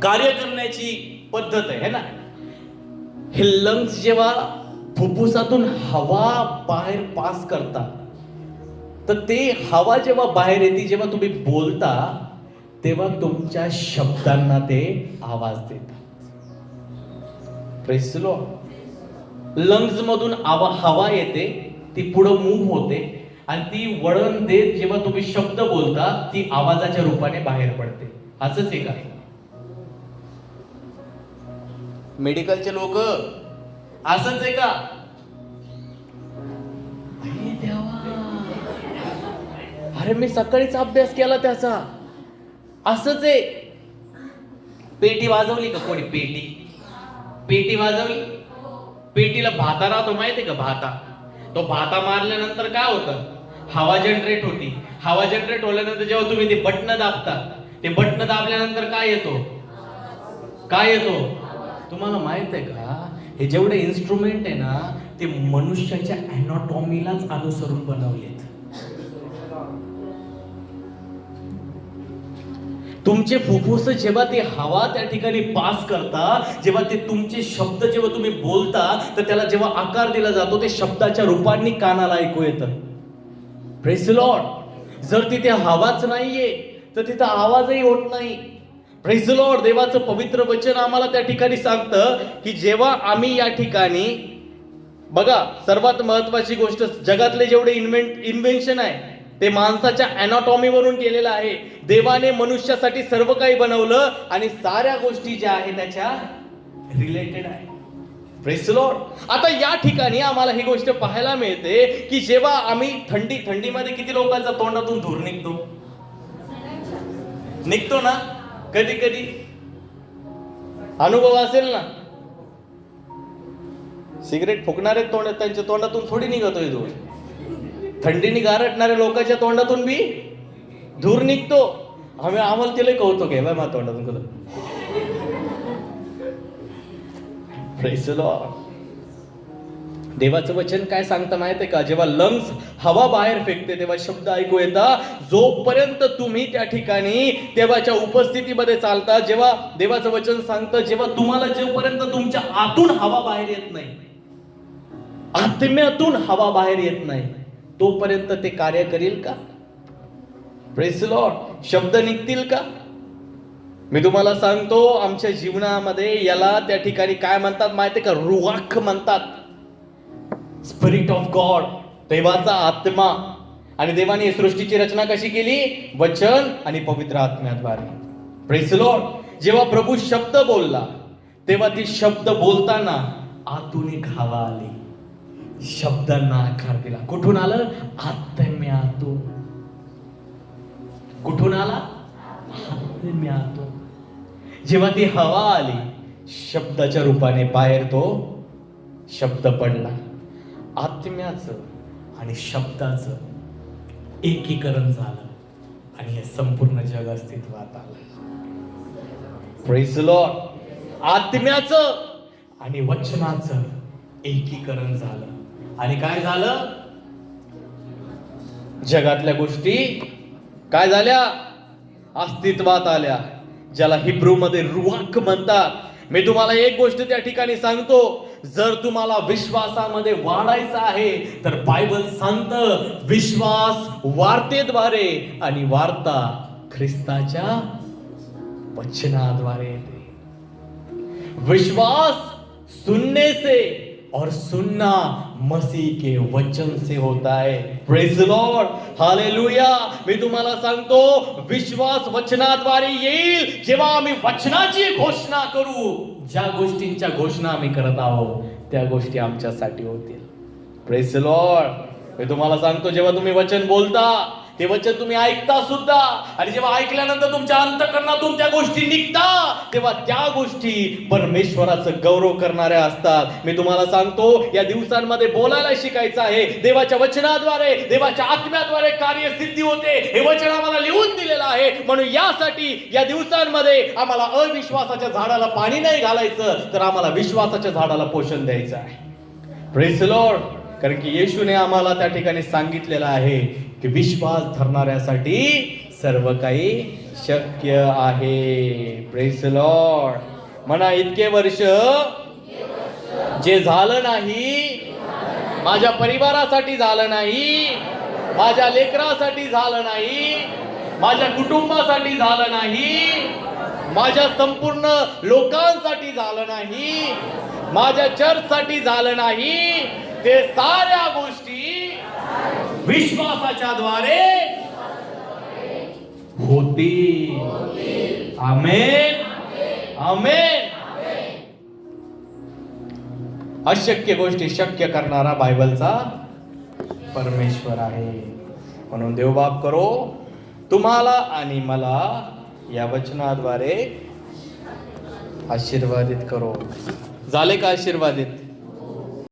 [SPEAKER 1] कार्य करण्याची पद्धत आहे ना. हे लंग्स जेव्हा फुफ्फुसातून हवा बाहेर पास करतात, तर ते हवा जेव्हा बाहेर येते, जेव्हा तुम्ही बोलता, तेव्हा तुमच्या शब्दांना ते आवाज देतात. Praise the Lord. लंग्स मधून हवा येते, ती पुढे मूव्ह होते, आणि ती वळण देत जेव्हा तुम्ही शब्द बोलता, ती आवाजाच्या रूपाने बाहेर पडते. असंच आहे का? मेडिकलचे लोक असंच आहे का? अरे देवा, अरे मी सकाळीच अभ्यास केला त्याचा. असंच आहे. पेटी वाजवली का कोणी? पेटी वाजवली. पेटीला भाता राहतो माहितीये का? भाता. तो भाता मारल्यानंतर काय होतं? हवा जनरेट होती. हवा जनरेट होल्यानंतर जेव्हा तुम्ही ते बटन दाबता, ते बटन दाबल्यानंतर काय येतो? तुम्हाला माहित आहे का? हे जेवढे इन्स्ट्रुमेंट आहे ना, ते मनुष्याच्या अॅनाटॉमीलाच अनुसरून बनवलेत. तुमचे फुफ्फुस जेव्हा ते हवा त्या ठिकाणी पास करता, जेव्हा ते तुमचे शब्द जेव्हा तुम्ही बोलता, तर त्याला जेव्हा आकार दिला जातो, ते शब्दाच्या रूपांनी कानाला ऐकू येतं. Praise the Lord. जर तिथे हवाच नाहीये तर तिथं आवाजही होत नाही. Praise the Lord. देवाचं पवित्र वचन आम्हाला त्या ठिकाणी सांगतं की जेव्हा आम्ही या ठिकाणी बघा, सर्वात महत्वाची गोष्ट, जगातले जेवढे इन्व्हेन्शन आहे ते माणसाच्या अॅनाटॉमीवरून केलेलं आहे. देवाने मनुष्यासाठी सर्व काही बनवलं आणि साऱ्या गोष्टी ज्या आहेत त्याच्या रिलेटेड आहे. Praise the Lord. आता या ठिकाणी आम्हाला ही गोष्ट पाहायला मिळते की जेव्हा आम्ही थंडीमध्ये किती लोकांचा तोंडातून धूर निघतो ना, कधी अनुभव असेल ना. सिगरेट फुकणारे तोंड त्यांच्या तोंडातून थोडी निघतोय धूर. थंडीने गारटणाऱ्या लोकांच्या तोंडातून बी धूर निघतो. आम्हाला तिला कौतुक आहे माझ्या तोंडातून कधी. Praise the Lord. देवाचं वचन काय सांगतं माहितीये का? जेव्हा लंग्स हवा बाहेर फेकते तेव्हा शब्द ऐकू येतात. जोपर्यंत तुम्ही त्या ठिकाणी देवाच्या उपस्थितीमध्ये चालता, जेव्हा देवाचं वचन सांगतं, जेव्हा तुम्हाला जोपर्यंत तुमच्या आतून हवा बाहेर येत नाही, आत्म्यातून हवा बाहेर येत नाही, तोपर्यंत ते कार्य करील का? Praise the Lord. शब्द निघतील का? मी तुम्हाला सांगतो, आमच्या जीवनामध्ये याला त्या ठिकाणी काय म्हणतात माहितीये का? रुवाख म्हणतात. स्पिरिट ऑफ गॉड, देवाचा आत्मा. आणि देवाने सृष्टीची रचना कशी केली? वचन आणि पवित्र आत्म्याद्वारे. Praise the Lord. जेव्हा प्रभू शब्द बोलला तेव्हा ती शब्द बोलताना आतून एक हवा आली, शब्दांना आकार दिला. कुठून आलं? आत्म्यातून. कुठून आला? आत्म्यातून. जेव्हा ती हवा आली, शब्दाच्या रूपाने बाहेर तो शब्द पडला. आत्म्याचं आणि शब्दाचं एकीकरण झालं आणि हे संपूर्ण जग अस्तित्वात आलं. Praise the Lord. आत्म्याचं आणि वचनाचं एकीकरण झालं आणि काय झालं? जगातल्या गोष्टी काय झाल्या? अस्तित्वात आल्या, ज्याला हिब्रू मध्ये रुवाख म्हणतात. मी तुम्हाला एक गोष्ट त्या ठिकाणी सांगतो, जर तुम्हाला विश्वासामध्ये वाढायचं आहे तर बायबल सांगतं विश्वास वार्तेद्वारे आणि वार्ता ख्रिस्ताच्या वचनाद्वारे येते. विश्वास सुनने से और सुनना मसीह के वचन से होता है. Praise the lord. हालेलुया. मी तुम्हाला सांगतो, विश्वास वचनाद्वारे येईल जेव्हा आम्ही वचनाची घोषणा करू. ज्या गोष्टींच्या घोषणा आम्ही करत आहोत त्या गोष्टी आमच्यासाठी होतील. Praise the lord. मी तुम्हाला सांगतो, जेव्हा तुम्ही वचन बोलता ते वचन तुम्ही ऐकता सुद्धा, आणि जेव्हा ऐकल्यानंतर तुमच्या अंतःकरणातून त्या गोष्टी निघता तेव्हा त्या गोष्टी परमेश्वराचं गौरव करणाऱ्या असतात. मी तुम्हाला सांगतो, या दिवसांमध्ये बोलायला शिकायचं आहे. देवाच्या वचनाद्वारे, देवाच्या आत्म्याद्वारे कार्यसिद्धी होते. हे वचन आम्हाला लिहून दिलेलं आहे. म्हणून यासाठी या दिवसांमध्ये आम्हाला अविश्वासाच्या झाडाला पाणी नाही घालायचं, तर आम्हाला विश्वासाच्या झाडाला पोषण द्यायचं आहे. Praise the Lord. कारण की येशूने आम्हाला त्या ठिकाणी सांगितलेलं आहे की विश्वास धरणाऱ्यासाठी सर्व काही शक्य आहे. Praise the Lord. म्हणा, इतके वर्ष जे झालं नाही, माझ्या परिवारासाठी झालं नाही, माझ्या लेकरासाठी झालं नाही, माझ्या कुटुंबासाठी झालं नाही, माझ्या संपूर्ण लोकांसाठी झालं नाही, माझ्या चर्चसाठी झालं नाही, ते साऱ्या गोष्टी विश्वासाच्या द्वारे होती. आमेन. आमेन. अशक्य गोष्टी शक्य करणारा बायबलचा परमेश्वर आहे. म्हणून देव बाप करो तुम्हाला आणि मला या वचनाद्वारे आशीर्वादित करो. झाले का आशीर्वादित?